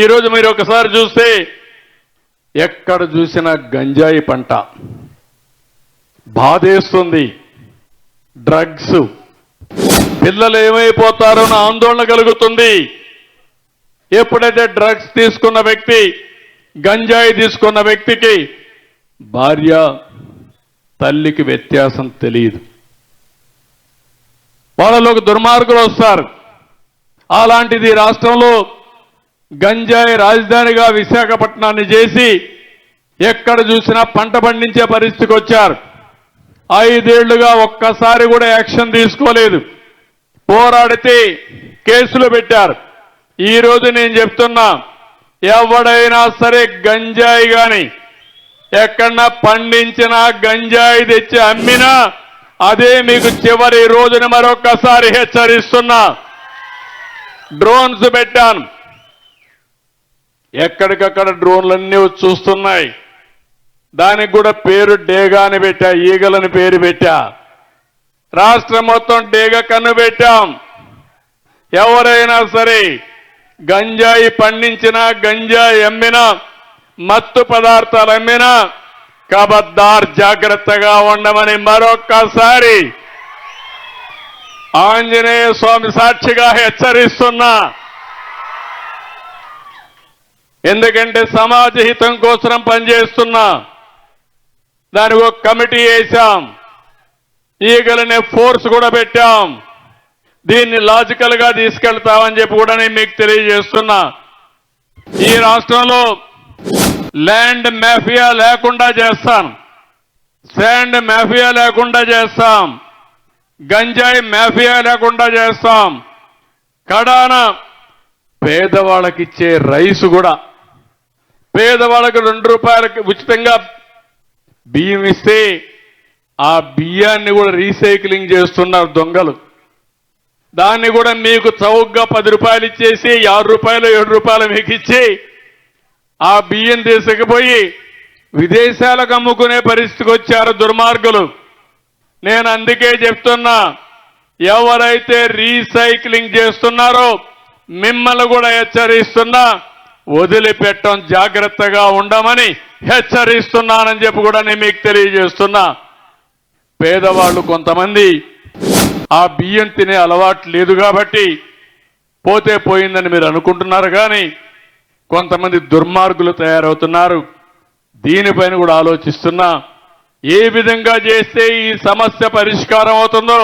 ఈరోజు మీరు ఒకసారి చూస్తే ఎక్కడ చూసినా గంజాయి పంట బాధేస్తుంది. డ్రగ్స్, పిల్లలు ఏమైపోతారో నా ఆందోళన కలుగుతుంది. ఎప్పుడైతే డ్రగ్స్ తీసుకున్న వ్యక్తి, గంజాయి తీసుకున్న వ్యక్తికి భార్య తల్లికి వ్యత్యాసం తెలియదు. వాళ్ళలోకి దుర్మార్గులు వస్తారు. అలాంటిది రాష్ట్రంలో గంజాయి రాజధానిగా విశాఖపట్నాన్ని చేసి ఎక్కడ చూసినా పంట పండించే పరిస్థితికి వచ్చారు. 5 ఏళ్లుగా ఒక్కసారి కూడా యాక్షన్ తీసుకోలేదు. పోరాడితే కేసులు పెట్టారు. ఈ రోజు నేను చెప్తున్నా, ఎవడైనా సరే గంజాయి గాని ఎక్కడన్నా పండించిన గంజాయి తెచ్చి అమ్మినా అదే మీకు చివరి రోజున మరొక్కసారి హెచ్చరిస్తున్నా. డ్రోన్స్ పెట్టాను. ఎక్కడికక్కడ డ్రోన్లన్నీ చూస్తున్నాయి. దానికి కూడా పేరు డేగా అని పెట్టా, ఈగలని పేరు పెట్టా. రాష్ట్రం మొత్తం డేగ కన్ను పెట్టాం. ఎవరైనా సరే గంజాయి పండించినా, గంజాయి అమ్మినా, మత్తు పదార్థాలు అమ్మినా కబద్దార్ జాగ్రత్తగా ఉండమని మరొక్కసారి ఆంజనేయ స్వామి సాక్షిగా హెచ్చరిస్తున్నా. ఎందుకంటే సమాజ హితం కోసం పనిచేస్తున్నా. దానికి ఒక కమిటీ వేశాం. ఈగలనే ఫోర్స్ కూడా పెట్టాం. దీన్ని లాజికల్ గా తీసుకెళ్తామని చెప్పి కూడా నేను మీకు తెలియజేస్తున్నా. ఈ రాష్ట్రంలో ల్యాండ్ మాఫియా లేకుండా చేస్తాం, శాండ్ మాఫియా లేకుండా చేస్తాం, గంజాయి మాఫియా లేకుండా చేస్తాం. కడాన పేదవాళ్ళకి ఇచ్చే రైసు కూడా, పేదవాళ్ళకి 2 రూపాయలకి ఉచితంగా బియ్యం ఇస్తే ఆ బియ్యాన్ని కూడా రీసైక్లింగ్ చేస్తున్నారు దొంగలు. దాన్ని కూడా మీకు చౌకగా 10 రూపాయలు ఇచ్చేసి 6 రూపాయలు 7 రూపాయలు మీకు ఇచ్చి ఆ బియ్యం తీసుకుపోయి విదేశాలకు అమ్ముకునే పరిస్థితికి వచ్చారు దుర్మార్గులు. నేను అందుకే చెప్తున్నా, ఎవరైతే రీసైక్లింగ్ చేస్తున్నారో మిమ్మల్ని కూడా హెచ్చరిస్తున్నా, వదిలిపెట్టం జాగ్రత్తగా ఉండమని హెచ్చరిస్తున్నానని చెప్పి కూడా నేను మీకు తెలియజేస్తున్నా. పేదవాళ్ళు కొంతమంది ఆ బియ్యం తినే అలవాటు లేదు కాబట్టి పోతే పోయిందని మీరు అనుకుంటున్నారు, కానీ కొంతమంది దుర్మార్గులు తయారవుతున్నారు. దీనిపైన కూడా ఆలోచిస్తున్నా. ఏ విధంగా చేస్తే ఈ సమస్య పరిష్కారం అవుతుందో,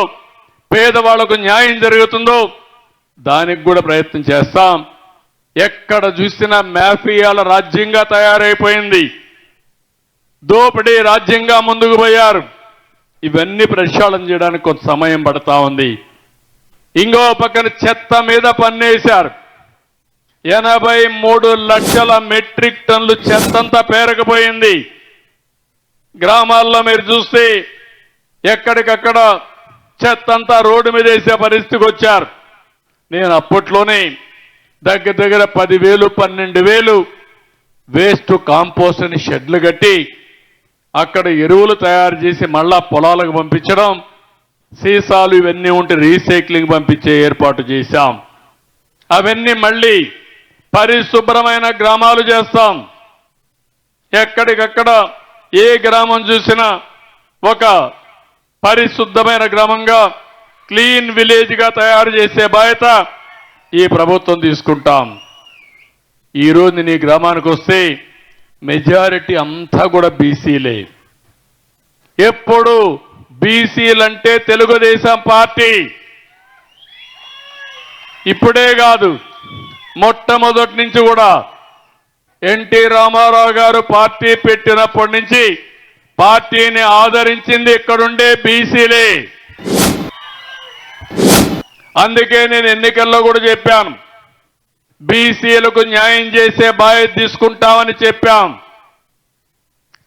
పేదవాళ్లకు న్యాయం జరుగుతుందో దానికి కూడా ప్రయత్నం చేస్తాం. ఎక్కడ చూసినా మాఫియాల రాజ్యంగా తయారైపోయింది. దోపిడీ రాజ్యంగా ముందుకు పోయారు. ఇవన్నీ ప్రక్షాళన చేయడానికి కొంత సమయం పడతా ఉంది. ఇంకో పక్కన చెత్త మీద పన్నేశారు. 83 లక్షల మెట్రిక్ టన్నులు చెత్తంతా పేరకపోయింది. గ్రామాల్లో మీరు చూస్తే ఎక్కడికక్కడ చెత్తంతా రోడ్డు మీద వేసే పరిస్థితికి వచ్చారు. నేను అప్పట్లోనే దగ్గర 10,000 12,000 వేస్ట్ కాంపోస్ట్ అని షెడ్లు కట్టి అక్కడ ఎరువులు తయారు చేసి మళ్ళా పొలాలకు పంపించడం, సీసాలు ఇవన్నీ ఉంటే రీసైక్లింగ్ పంపించే ఏర్పాటు చేశాం. అవన్నీ మళ్ళీ పరిశుభ్రమైన గ్రామాలు చేస్తాం. ఎక్కడికక్కడ ఏ గ్రామం చూసినా ఒక పరిశుద్ధమైన గ్రామంగా, క్లీన్ విలేజ్గా తయారు చేసే బాధ్యత ఈ ప్రభుత్వం తీసుకుంటాం. ఈరోజు నీ గ్రామానికి వస్తే మెజారిటీ అంతా కూడా బీసీలే. ఎప్పుడు బీసీలంటే తెలుగుదేశం పార్టీ. ఇప్పుడే కాదు, మొట్టమొదటి నుంచి కూడా ఎన్టీ రామారావు గారు పార్టీ పెట్టినప్పటి నుంచి పార్టీని ఆదరించింది ఇక్కడుండే బీసీలే. అందుకే నేను ఎన్నికల్లో కూడా చెప్పాను, బీసీలకు న్యాయం చేసే బాధ్యత తీసుకుంటామని చెప్పాం.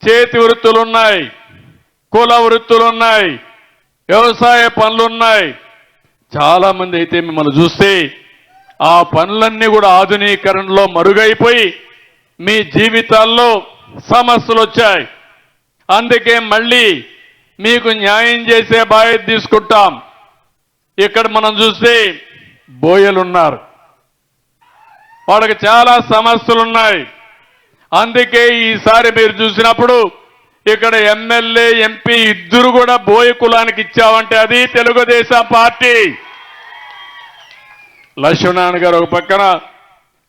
చేతి వృత్తులున్నాయి, కుల వృత్తులున్నాయి, వ్యవసాయ పనులున్నాయి. చాలా మంది అయితే మిమ్మల్ని చూస్తే ఆ పనులన్నీ కూడా ఆధునీకరణలో మరుగైపోయి మీ జీవితాల్లో సమస్యలు వచ్చాయి. అందుకే మళ్ళీ మీకు న్యాయం చేసే బాధ్యత తీసుకుంటాం. ఇక్కడ మనం చూస్తే బోయలున్నారు, వాళ్ళకి చాలా సమస్యలున్నాయి. అందుకే ఈసారి మీరు చూసినప్పుడు ఇక్కడ ఎమ్మెల్యే ఎంపీ ఇద్దరు కూడా బోయ కులానికి ఇచ్చామంటే అది తెలుగుదేశం పార్టీ. లక్ష్మీనారాయణ గారు ఒక పక్కన,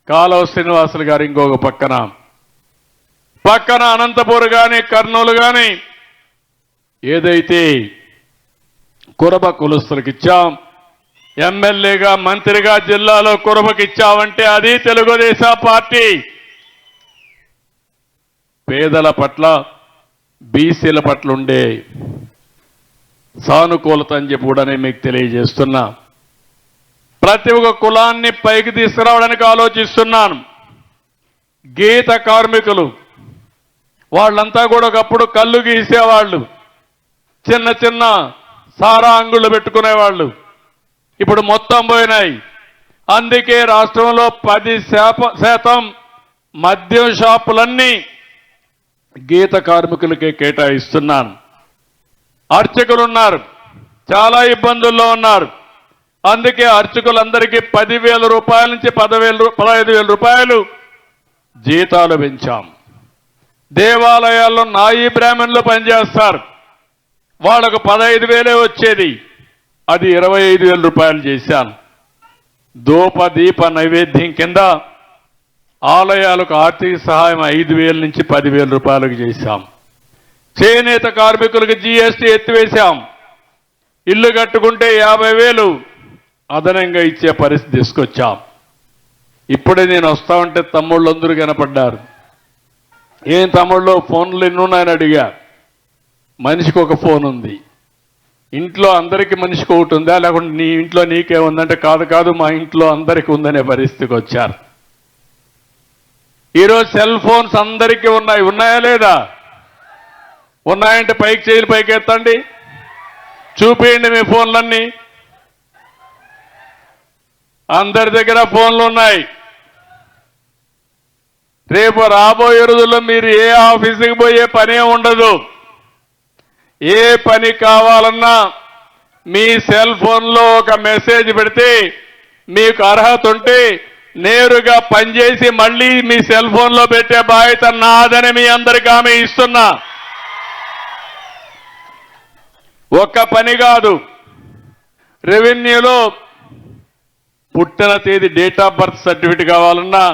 కాలువ శ్రీనివాసులు గారు ఇంకొక పక్కన అనంతపూర్ కానీ కర్నూలు కానీ ఏదైతే కురబ కులస్తులకు ఇచ్చాం, ఎమ్మెల్యేగా మంత్రిగా జిల్లాలో కురబకి ఇచ్చామంటే అది తెలుగుదేశం పార్టీ. పేదల పట్ల బీసీల పట్ల ఉండే సానుకూలత అని చెప్పి కూడా నేను మీకు తెలియజేస్తున్నా. ప్రతి ఒక్క కులాన్ని పైకి తీసుకురావడానికి ఆలోచిస్తున్నాను. గీత కార్మికులు వాళ్ళంతా కూడా ఒకప్పుడు కళ్ళు గీసేవాళ్ళు, చిన్న చిన్న సారా అంగుళ్ళు పెట్టుకునేవాళ్ళు. ఇప్పుడు మొత్తం పోయినాయి. అందుకే రాష్ట్రంలో 10% మద్యం షాపులన్నీ గీత కార్మికులకే కేటాయిస్తున్నాను. అర్చకులు ఉన్నారు, చాలా ఇబ్బందుల్లో ఉన్నారు. అందుకే అర్చకులందరికీ 10,000 రూపాయల నుంచి 15,000 రూపాయలు జీతాలు పెంచాం. దేవాలయాల్లో నాయి బ్రాహ్మణులు పనిచేస్తారు, వాళ్ళకు 15,000 వచ్చేది, అది 25,000 రూపాయలు చేశాను. ధూప దీప నైవేద్యం కింద ఆలయాలకు ఆర్థిక సహాయం 5,000 నుంచి 10,000 రూపాయలకు చేశాం. చేనేత కార్మికులకు జీఎస్టీ ఎత్తివేశాం. ఇల్లు కట్టుకుంటే 50,000 అదనంగా ఇచ్చే పరిస్థితి తీసుకొచ్చాం. ఇప్పుడే నేను వస్తా ఉంటే తమ్ముళ్ళు అందరూ కనపడ్డారు. ఏం తమ్ముళ్ళు ఫోన్లు ఎన్నున్నాయని అడిగా. మనిషికి ఒక ఫోన్ ఉంది. ఇంట్లో అందరికీ మనిషికి ఒకటి ఉందా, లేకుంటే నీ ఇంట్లో నీకే ఉందంటే కాదు మా ఇంట్లో అందరికీ ఉందనే పరిస్థితికి వచ్చారు. ఈరోజు సెల్ ఫోన్స్ అందరికీ ఉన్నాయా లేదా? ఉన్నాయంటే పైకి చేతులు పైకి ఎత్తండి, చూపించండి మీ ఫోన్లన్నీ. అందరి దగ్గర ఫోన్లు ఉన్నాయి. రేపు రాబోయే రోజుల్లో మీరు ఏ ఆఫీసుకి పోయే పనే ఉండదు. ఏ పని కావాలన్నా మీ సెల్ ఫోన్లో ఒక మెసేజ్ పెడితే మీకు అర్హత ఉంటే నేరుగా పనిచేసి మళ్ళీ మీ సెల్ ఫోన్లో పెట్టే బాధ్యత నాదని మీ అందరికీ హామీ ఇస్తున్నా. ఒక్క పని కాదు, రెవెన్యూలో పుట్టిన తేదీ డేట్ ఆఫ్ బర్త్ సర్టిఫికేట్ కావాలన్నా,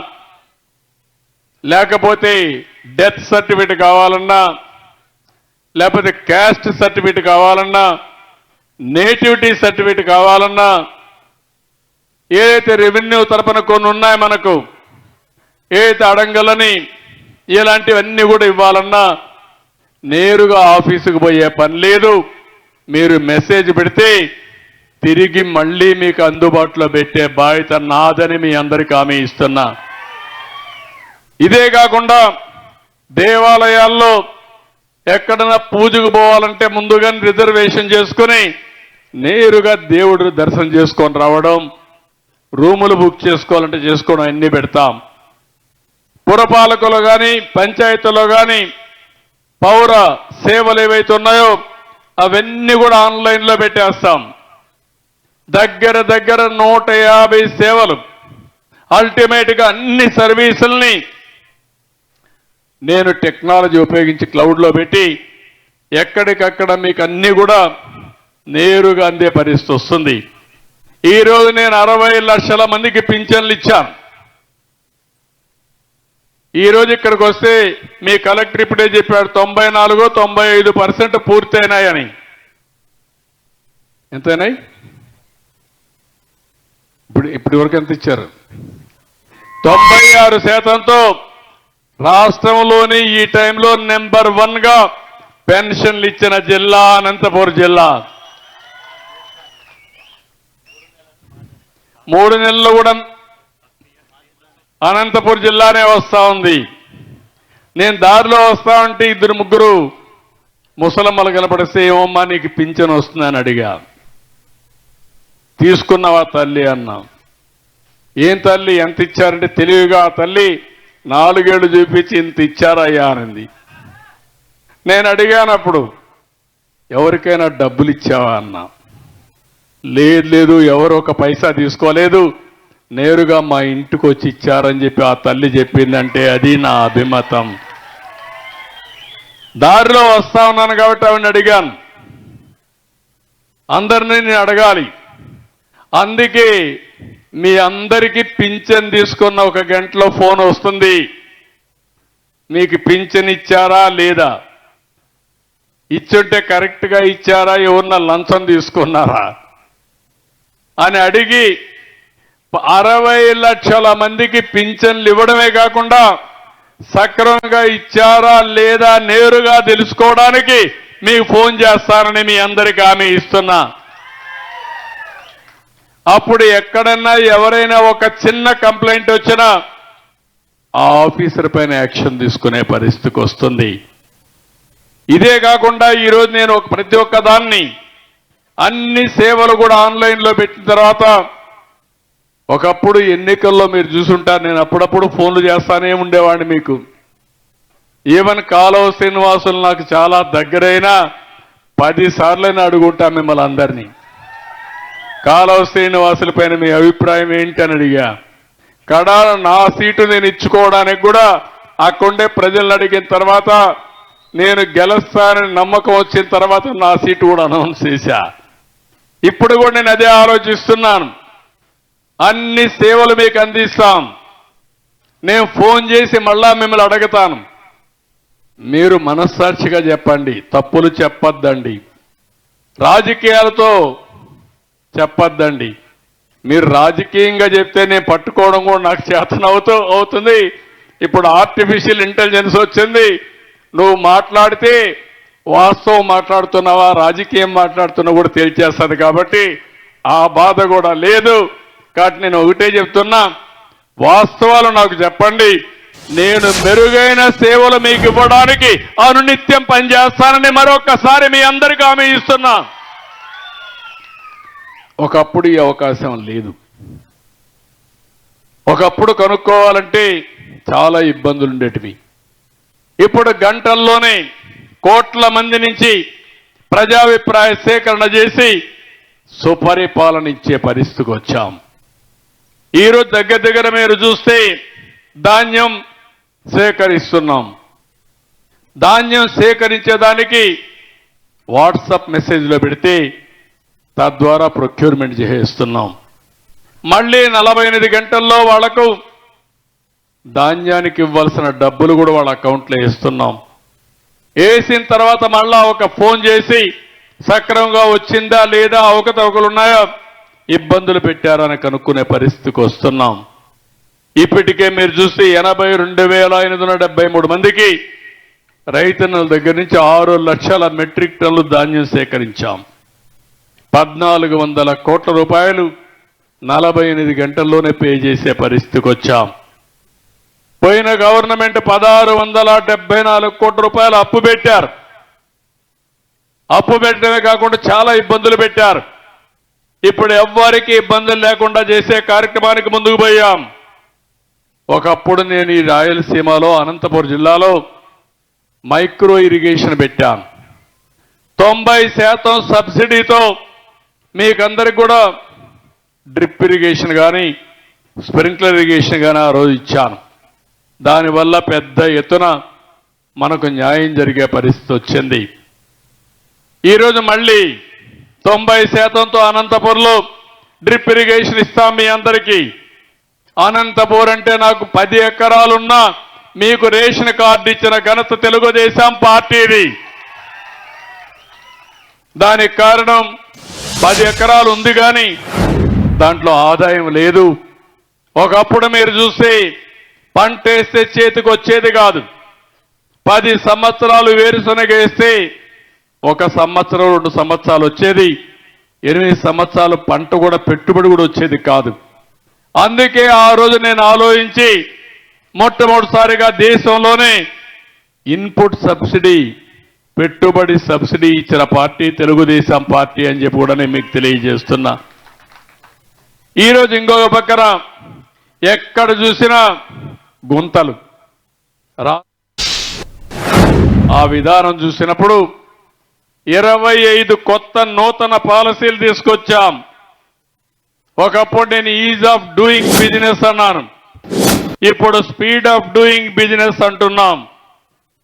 లేకపోతే డెత్ సర్టిఫికేట్ కావాలన్నా, లేకపోతే క్యాస్ట్ సర్టిఫికేట్ కావాలన్నా, నేటివిటీ సర్టిఫికేట్ కావాలన్నా, ఏదైతే రెవెన్యూ తరపున కొన్ని ఉన్నాయి మనకు, ఏదైతే అడంగలని ఇలాంటివన్నీ కూడా ఇవ్వాలన్నా నేరుగా ఆఫీసుకు పోయే పని లేదు. మీరు మెసేజ్ పెడితే తిరిగి మళ్ళీ మీకు అందుబాటులో పెట్టే బాధ్యత నాదని మీ అందరికీ హామీ ఇస్తున్నా. ఇదే కాకుండా దేవాలయాల్లో ఎక్కడైనా పూజకు పోవాలంటే ముందుగానే రిజర్వేషన్ చేసుకుని నేరుగా దేవుడు దర్శనం చేసుకొని రావడం, రూములు బుక్ చేసుకోవాలంటే చేసుకోవడం అన్నీ పెడతాం. పురపాలకులు కానీ పంచాయతీలో కానీ పౌర సేవలు ఏవైతే ఉన్నాయో అవన్నీ కూడా ఆన్లైన్లో పెట్టేస్తాం. దగ్గర 150 సేవలు, అల్టిమేట్గా అన్ని సర్వీసుల్ని నేను టెక్నాలజీ ఉపయోగించి క్లౌడ్లో పెట్టి ఎక్కడికక్కడ మీకు అన్నీ కూడా నేరుగా అందే పరిస్థితి వస్తుంది. ఈరోజు నేను 60 లక్షల మందికి పింఛన్లు ఇచ్చాను. ఈరోజు ఇక్కడికి వస్తే మీ కలెక్టర్ ఇప్పుడే చెప్పాడు 94-95% పూర్తయినాయని. ఎంతైనాయి? ఇప్పటి వరకు ఎంత ఇచ్చారు? 96%తో రాష్ట్రంలోని ఈ టైంలో నెంబర్ 1గా పెన్షన్లు ఇచ్చిన జిల్లా అనంతపురం జిల్లా. 3 నెలలు కూడా అనంతపురం జిల్లానే వస్తా ఉంది. నేను దారిలో వస్తా ఉంటే 2-3 ముసలమ్మలు కనపడిస్తే ఏమమ్మా నీకు పింఛన్ వస్తుందని అడిగా. తీసుకున్నావా తల్లి అన్నా. ఏం తల్లి ఎంత ఇచ్చారంటే తెలివిగా ఆ తల్లి 4 ఏళ్ళు చూపించి ఇంత ఇచ్చారయ్యా అనింది. నేను అడిగానప్పుడు ఎవరికైనా డబ్బులు ఇచ్చావా అన్నా. లేదు ఎవరు ఒక పైసా తీసుకోలేదు, నేరుగా మా ఇంటికి వచ్చి ఇచ్చారని చెప్పి ఆ తల్లి చెప్పిందంటే అది నా అభిమతం. దారిలో వస్తా ఉన్నాను కాబట్టి ఆవిడని అడిగాను. అందరినీ నేను అడగాలి. అందుకే మీ అందరికీ పింఛన్ తీసుకున్న 1 గంటలో ఫోన్ వస్తుంది. మీకు పింఛన్ ఇచ్చారా లేదా, ఇచ్చుంటే కరెక్ట్గా ఇచ్చారా, ఎవరన్నా లంచం తీసుకున్నారా అని అడిగి 60 లక్షల మందికి పింఛన్లు ఇవ్వడమే కాకుండా సక్రమంగా ఇచ్చారా లేదా నేరుగా తెలుసుకోవడానికి మీకు ఫోన్ చేస్తానని మీ అందరికీ హామీ ఇస్తున్నా. అప్పుడు ఎక్కడన్నా ఎవరైనా ఒక చిన్న కంప్లైంట్ వచ్చినా ఆ ఆఫీసర్ పైన యాక్షన్ తీసుకునే పరిస్థితికి వస్తుంది. ఇదే కాకుండా ఈరోజు నేను ప్రతి ఒక్క దాన్ని అన్ని సేవలు కూడా ఆన్లైన్లో పెట్టిన తర్వాత, ఒకప్పుడు ఎన్నికల్లో మీరు చూసుంటారు నేను అప్పుడప్పుడు ఫోన్లు చేస్తానే ఉండేవాడిని మీకు. ఈవెన్ కాలువ శ్రీనివాసులు నాకు చాలా దగ్గరైన 10 సార్లైనా అడుగుంటా మిమ్మల్ని అందరినీ. కాలువ శ్రీనివాసుల పైన మీ అభిప్రాయం ఏంటి అని అడిగా. కడాన నా సీటు నేను ఇచ్చుకోవడానికి కూడా అక్కడుండే ప్రజలను అడిగిన తర్వాత, నేను గెలుస్తానని నమ్మకం వచ్చిన తర్వాత నా సీటు కూడా అనౌన్స్ చేశా. ఇప్పుడు కూడా నేను అదే ఆలోచిస్తున్నాను. అన్ని సేవలు మీకు అందిస్తాం. నేను ఫోన్ చేసి మళ్ళా మిమ్మల్ని అడుగుతాను. మీరు మనస్సాక్షిగా చెప్పండి, తప్పులు చెప్పొద్దండి, రాజకీయాలతో చెప్పొద్దండి. మీరు రాజకీయంగా చెప్తే నేను పట్టుకోవడం కూడా నాకు చేతనవుతుంది. ఇప్పుడు ఆర్టిఫిషియల్ ఇంటెలిజెన్స్ వచ్చింది. నువ్వు మాట్లాడితే వాస్తవం మాట్లాడుతున్నావా రాజకీయం మాట్లాడుతున్నా కూడా తేల్చేస్తుంది. కాబట్టి ఆ బాధ కూడా లేదు. కాబట్టి నేను ఒకటే చెప్తున్నా, వాస్తవాలు నాకు చెప్పండి. నేను మెరుగైన సేవలు మీకు ఇవ్వడానికి అనునిత్యం పనిచేస్తానని మరొకసారి మీ అందరికీ హామీ ఇస్తున్నా. ఒకప్పుడు ఈ అవకాశం లేదు. ఒకప్పుడు కనుక్కోవాలంటే చాలా ఇబ్బందులు ఉండేటివి. ఇప్పుడు గంటల్లోనే కోట్ల మంది నుంచి ప్రజాభిప్రాయ సేకరణ చేసి సుపరిపాలన ఇచ్చే పరిస్థితికి వచ్చాం. ఈరోజు దగ్గర మీరు చూస్తే ధాన్యం సేకరిస్తున్నాం. ధాన్యం సేకరించేదానికి వాట్సాప్ మెసేజ్లో పెడితే తద్వారా ప్రొక్యూర్మెంట్ చేస్తున్నాం. మళ్ళీ 48 గంటల్లో వాళ్లకు ధాన్యానికి ఇవ్వాల్సిన డబ్బులు కూడా వాళ్ళ అకౌంట్లో వేస్తున్నాం. వేసిన తర్వాత మళ్ళా ఒక ఫోన్ చేసి సక్రమంగా వచ్చిందా లేదా, అవకతవకలు ఉన్నాయా, ఇబ్బందులు పెట్టారని కనుక్కునే పరిస్థితికి వస్తున్నాం. ఇప్పటికే మీరు చూస్తే 82,573 మందికి రైతన్నల దగ్గర నుంచి 6 లక్షల మెట్రిక్ టన్నులు ధాన్యం సేకరించాం. 1,400 కోట్ల రూపాయలు 48 గంటల్లోనే పే చేసే పరిస్థితికి వచ్చాం. పోయిన గవర్నమెంట్ 1,674 కోట్ల రూపాయలు అప్పు పెట్టారు. అప్పు పెట్టడమే కాకుండా చాలా ఇబ్బందులు పెట్టారు. ఇప్పుడు ఎవ్వరికి ఇబ్బందులు లేకుండా చేసే కార్యక్రమానికి ముందుకు పోయాం. ఒకప్పుడు నేను ఈ రాయలసీమలో అనంతపురం జిల్లాలో మైక్రో ఇరిగేషన్ పెట్టాను. 90% సబ్సిడీతో మీకందరికి కూడా డ్రిప్ ఇరిగేషన్ కానీ స్ప్రింక్లర్ ఇరిగేషన్ కానీ ఆ రోజు ఇచ్చాను. దానివల్ల పెద్ద ఎత్తున మనకు న్యాయం జరిగే పరిస్థితి వచ్చింది. ఈరోజు మళ్ళీ 90%తో అనంతపురంలో డ్రిప్ ఇరిగేషన్ ఇస్తాం మీ అందరికీ. అనంతపురం అంటే నాకు 10 ఎకరాలున్నా మీకు రేషన్ కార్డు ఇచ్చిన ఘనత తెలుగుదేశం పార్టీది. దానికి కారణం 10 ఎకరాలు ఉంది కానీ దాంట్లో ఆదాయం లేదు. ఒకప్పుడు మీరు చూస్తే పంట వేస్తే చేతికి వచ్చేది కాదు. 10 సంవత్సరాలు వేరుశనగ వేస్తే 1 సంవత్సరం 2 సంవత్సరాలు వచ్చేది. 8 సంవత్సరాలు పంట కూడా పెట్టుబడి కూడా వచ్చేది కాదు. అందుకే ఆ రోజు నేను ఆలోచించి మొట్టమొదటిసారిగా దేశంలోనే ఇన్పుట్ సబ్సిడీ, పెట్టుబడి సబ్సిడీ ఇచ్చిన పార్టీ తెలుగుదేశం పార్టీ అని చెప్పి కూడా నేను మీకు తెలియజేస్తున్నా. ఈరోజు ఇంకొక పక్కన ఎక్కడ చూసినా గుంతలు. ఆ విధానం చూసినప్పుడు 25 కొత్త నూతన పాలసీలు తీసుకొచ్చాం. ఒకప్పుడు నేను ఈజ్ ఆఫ్ డూయింగ్ బిజినెస్ అన్నాను, ఇప్పుడు స్పీడ్ ఆఫ్ డూయింగ్ బిజినెస్ అంటున్నాం.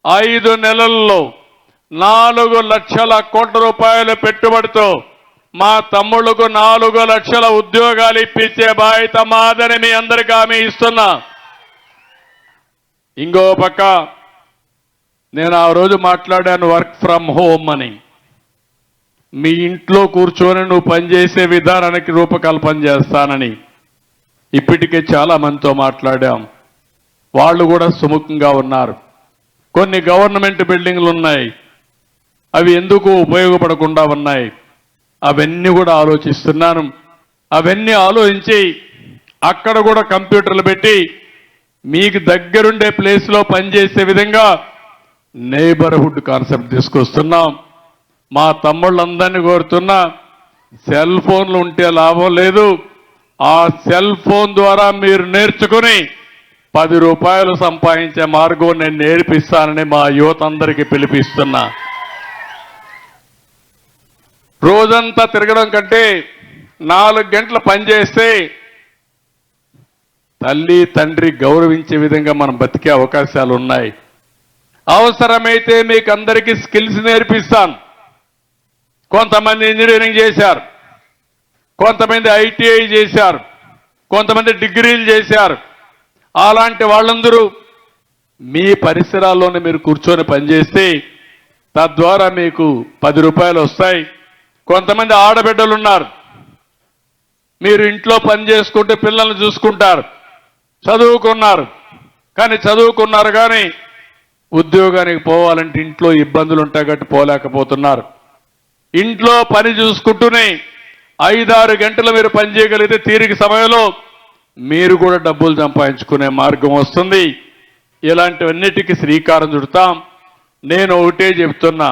5 నెలల్లో 4 లక్షల కోట్ల రూపాయల పెట్టుబడితో మా తమ్ముళ్లకు 4 లక్షల ఉద్యోగాలు ఇప్పించే బాధ్యత మాదని మీ అందరికీ హామీ ఇస్తున్నా. ఇంకో పక్క నేను ఆ రోజు మాట్లాడాను వర్క్ ఫ్రమ్ హోమ్ అని. మీ ఇంట్లో కూర్చొని నువ్వు పనిచేసే విధానానికి రూపకల్పన చేస్తానని ఇప్పటికే చాలా మందితో మాట్లాడాం. వాళ్ళు కూడా సుముఖంగా ఉన్నారు. కొన్ని గవర్నమెంట్ బిల్డింగ్లు ఉన్నాయి, అవి ఎందుకు ఉపయోగపడకుండా ఉన్నాయి, అవన్నీ కూడా ఆలోచిస్తున్నాను. అవన్నీ ఆలోచించి అక్కడ కూడా కంప్యూటర్లు పెట్టి మీకు దగ్గరుండే ప్లేస్లో పనిచేసే విధంగా నైబర్హుడ్ కాన్సెప్ట్ తీసుకొస్తున్నాం. మా తమ్ముళ్ళందరినీ కోరుతున్నా, సెల్ ఫోన్లు ఉంటే లాభం లేదు. ఆ సెల్ ఫోన్ ద్వారా మీరు నేర్చుకుని 10 రూపాయలు సంపాదించే మార్గం నేను నేర్పిస్తానని మా యువత అందరికీ పిలిపిస్తున్నా. రోజంతా తిరగడం కంటే 4 గంటలు పనిచేస్తే తల్లి తండ్రి గౌరవించే విధంగా మనం బతికే అవకాశాలు ఉన్నాయి. అవసరమైతే మీకు అందరికీ స్కిల్స్ నేర్పిస్తాను. కొంతమంది ఇంజనీరింగ్ చేశారు, కొంతమంది ఐటీఐ చేశారు, కొంతమంది డిగ్రీలు చేశారు. అలాంటి వాళ్ళందరూ మీ పరిసరాల్లోనే మీరు కూర్చొని పనిచేస్తే తద్వారా మీకు 10 రూపాయలు వస్తాయి. కొంతమంది ఆడబిడ్డలు ఉన్నారు, మీరు ఇంట్లో పని చేసుకుంటే పిల్లల్ని చూసుకుంటారు, చదువుకున్నారు కానీ ఉద్యోగానికి పోవాలంటే ఇంట్లో ఇబ్బందులు ఉంటాయి కాబట్టి పోలేకపోతున్నారు. ఇంట్లో పని చూసుకుంటూనే 5-6 గంటలు మీరు పని చేయగలిగితే తీరిక సమయంలో మీరు కూడా డబ్బులు సంపాదించుకునే మార్గం వస్తుంది. ఇలాంటివన్నిటికీ శ్రీకారం చుడతాం. నేను ఒకటే చెప్తున్నా,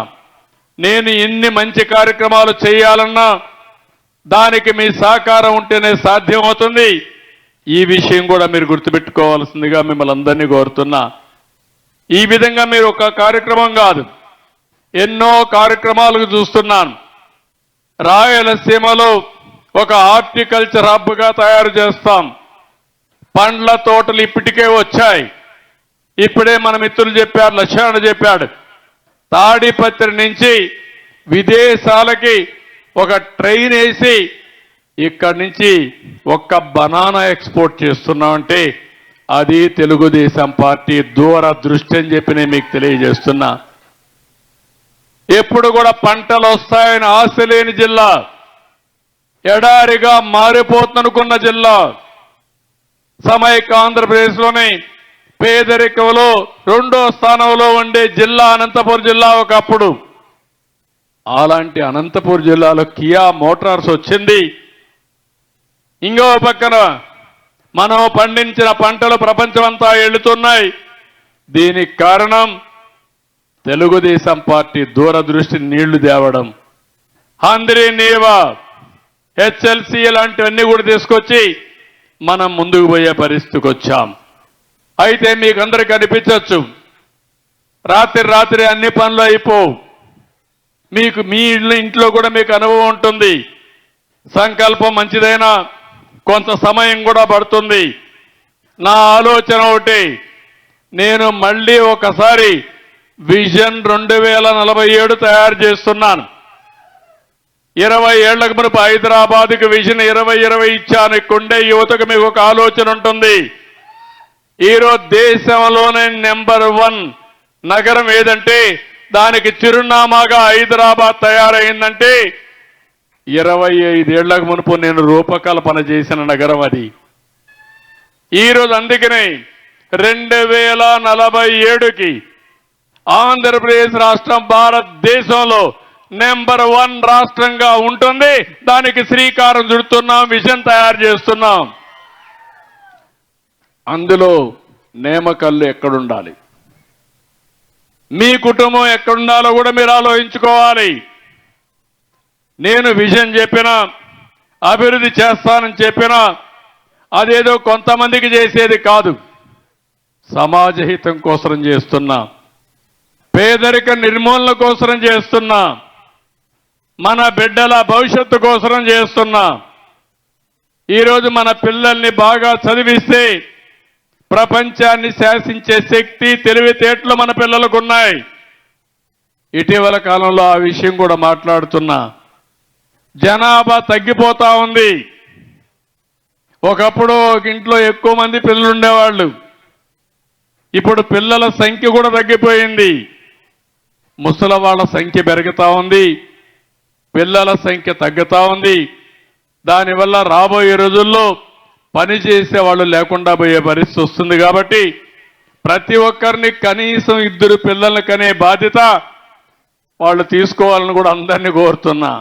నేను ఎన్ని మంచి కార్యక్రమాలు చేయాలన్నా దానికి మీ సహకారం ఉంటేనే సాధ్యమవుతుంది. ఈ విషయం కూడా మీరు గుర్తుపెట్టుకోవాల్సిందిగా మిమ్మల్ని అందరినీ కోరుతున్నా. ఈ విధంగా మీరు ఒక కార్యక్రమం కాదు, ఎన్నో కార్యక్రమాలకు చూస్తున్నాను. రాయలసీమలో ఒక హార్టికల్చర్ హబ్గా తయారు చేస్తాం. పండ్ల తోటలు ఇప్పటికే వచ్చాయి. ఇప్పుడే మన మిత్రులు చెప్పారు, లక్ష్మణ చెప్పాడు, తాడిపత్రి నుంచి విదేశాలకి ఒక ట్రైన్ వేసి ఇక్కడి నుంచి ఒక్క బనానా ఎక్స్పోర్ట్ చేస్తున్నామంటే అది తెలుగుదేశం పార్టీ దూరదృష్టి అని చెప్పి నేను మీకు తెలియజేస్తున్నా. ఎప్పుడు కూడా పంటలు వస్తాయని ఆశ లేని జిల్లా, ఎడారిగా మారిపోతుందనుకున్న జిల్లా, సమైక్య ఆంధ్రప్రదేశ్లోని పేదరికంలో 2వ స్థానంలో ఉండే జిల్లా అనంతపురం జిల్లా ఒకప్పుడు. అలాంటి అనంతపురం జిల్లాలో కియా మోటార్స్ వచ్చింది. ఇంకో పక్కన మనం పండించిన పంటలు ప్రపంచమంతా వెళుతున్నాయి. దీనికి కారణం తెలుగుదేశం పార్టీ దూరదృష్టి, నీళ్లు తేవడం, హంద్రీ నీవా, హెచ్ఎల్సి లాంటివన్నీ కూడా తీసుకొచ్చి మనం ముందుకు పోయే పరిస్థితికి వచ్చాం. అయితే మీకు అందరికీ అనిపించవచ్చు, రాత్రి అన్ని పనులు అయిపోవు. మీకు మీ ఇంట్లో కూడా మీకు అనుభవం ఉంటుంది. సంకల్పం మంచిదైనా కొంత సమయం కూడా పడుతుంది. నా ఆలోచన ఒకటి, నేను మళ్ళీ ఒకసారి విజన్ 2047 తయారు చేస్తున్నాను. 20 ఏళ్లకు మునుపు హైదరాబాద్కి విజన్ 2020 ఇచ్చాను. ఇక్కడుండే యువతకు మీకు ఒక ఆలోచన ఉంటుంది. ఈరోజు దేశంలోనే నెంబర్ 1 నగరం ఏదంటే దానికి చిరునామాగా హైదరాబాద్ తయారైందంటే 25 ఏళ్లకు మునుపు నేను రూపకల్పన చేసిన నగరం అది. ఈరోజు అందుకనే 2047కి ఆంధ్రప్రదేశ్ రాష్ట్రం భారతదేశంలో నెంబర్ 1 రాష్ట్రంగా ఉంటుంది. దానికి శ్రీకారం చుడుతున్నాం, విజన్ తయారు చేస్తున్నాం. అందులో నేమకల్లు ఎక్కడుండాలి, మీ కుటుంబం ఎక్కడుండాలో కూడా మీరు ఆలోచించుకోవాలి. నేను విజన్ చెప్పినా, అభివృద్ధి చేస్తానని చెప్పినా అదేదో కొంతమందికి చేసేది కాదు. సమాజ హితం కోసం చేస్తున్నా, పేదరిక నిర్మూలన కోసం చేస్తున్నా, మన బిడ్డల భవిష్యత్తు కోసం చేస్తున్నా. ఈరోజు మన పిల్లల్ని బాగా చదివిస్తే ప్రపంచాన్ని శాసించే శక్తి, తెలివితేటలు మన పిల్లలకు ఉన్నాయి. ఇటీవల కాలంలో ఆ విషయం కూడా మాట్లాడుతున్నా. జనాభా తగ్గిపోతా ఉంది. ఒకప్పుడు ఒక ఇంట్లో ఎక్కువ మంది పిల్లలు ఉండేవాళ్ళు. ఇప్పుడు పిల్లల సంఖ్య కూడా తగ్గిపోయింది. ముసలి వాళ్ళ సంఖ్య పెరుగుతా ఉంది, పిల్లల సంఖ్య తగ్గుతా ఉంది. దానివల్ల రాబోయే రోజుల్లో పని చేసే వాళ్ళు లేకుండా పోయే పరిస్థితి వస్తుంది. కాబట్టి ప్రతి ఒక్కరిని కనీసం 2 పిల్లల్ని కనే బాధ్యత వాళ్ళు తీసుకోవాలని కూడా అందరినీ కోరుతున్నా.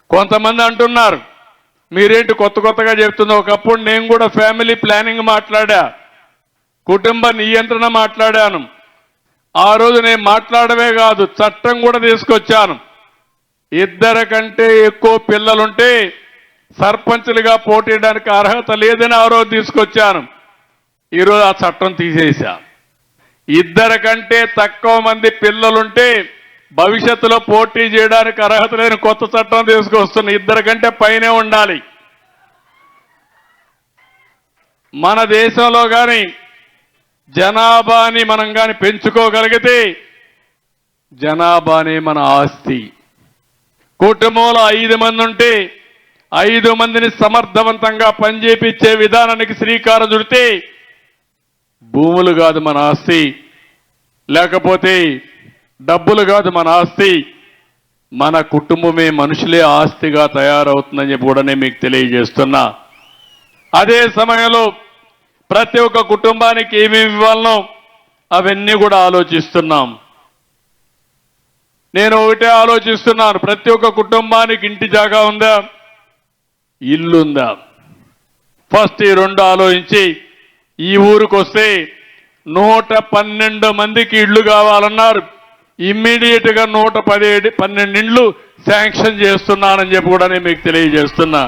కొంతమంది అంటున్నారు, మీరేంటి కొత్తగా చెప్తున్నా. ఒకప్పుడు నేను కూడా ఫ్యామిలీ ప్లానింగ్ మాట్లాడా, కుటుంబ నియంత్రణ మాట్లాడాను. ఆ రోజు నేను మాట్లాడమే కాదు, చట్టం కూడా తీసుకొచ్చాను. 2 కంటే ఎక్కువ పిల్లలుంటే సర్పంచులుగా పోటీయడానికి అర్హత లేదని ఆ రోజు తీసుకొచ్చాను. ఈరోజు ఆ చట్టం తీసేశా. 2 కంటే తక్కువ మంది పిల్లలుంటే భవిష్యత్తులో పోటీ చేయడానికి అర్హత లేని కొత్త చట్టం తీసుకొస్తున్నా. 2 కంటే పైనే ఉండాలి. మన దేశంలో కానీ జనాభాని మనం కానీ పెంచుకోగలిగితే జనాభానే మన ఆస్తి. కుటుంబంలో 5 మంది ఉంటే 5 మందిని సమర్థవంతంగా పనిచేపించే విధానానికి శ్రీకారం చుడితే భూములు కాదు మన ఆస్తి, లేకపోతే డబ్బులు కాదు మన ఆస్తి, మన కుటుంబమే మనుషులే ఆస్తిగా తయారవుతుందని చెప్పి కూడా నేను మీకు తెలియజేస్తున్నా. అదే సమయంలో ప్రతి ఒక్క కుటుంబానికి ఏమేమి ఇవ్వాలనో అవన్నీ కూడా ఆలోచిస్తున్నాం. నేను ఒకటే ఆలోచిస్తున్నాను, ప్రతి ఒక్క కుటుంబానికి ఇంటి జాగా ఉందా, ఇల్లు ఉందా? ఫస్ట్ ఈ 2 ఆలోచించి ఈ ఊరికి వస్తే 112 మందికి ఇళ్లు కావాలన్నారు. ఇమ్మీడియట్ గా 112 ఇండ్లు శాంక్షన్ చేస్తున్నానని చెప్పి కూడా నేను మీకు తెలియజేస్తున్నా.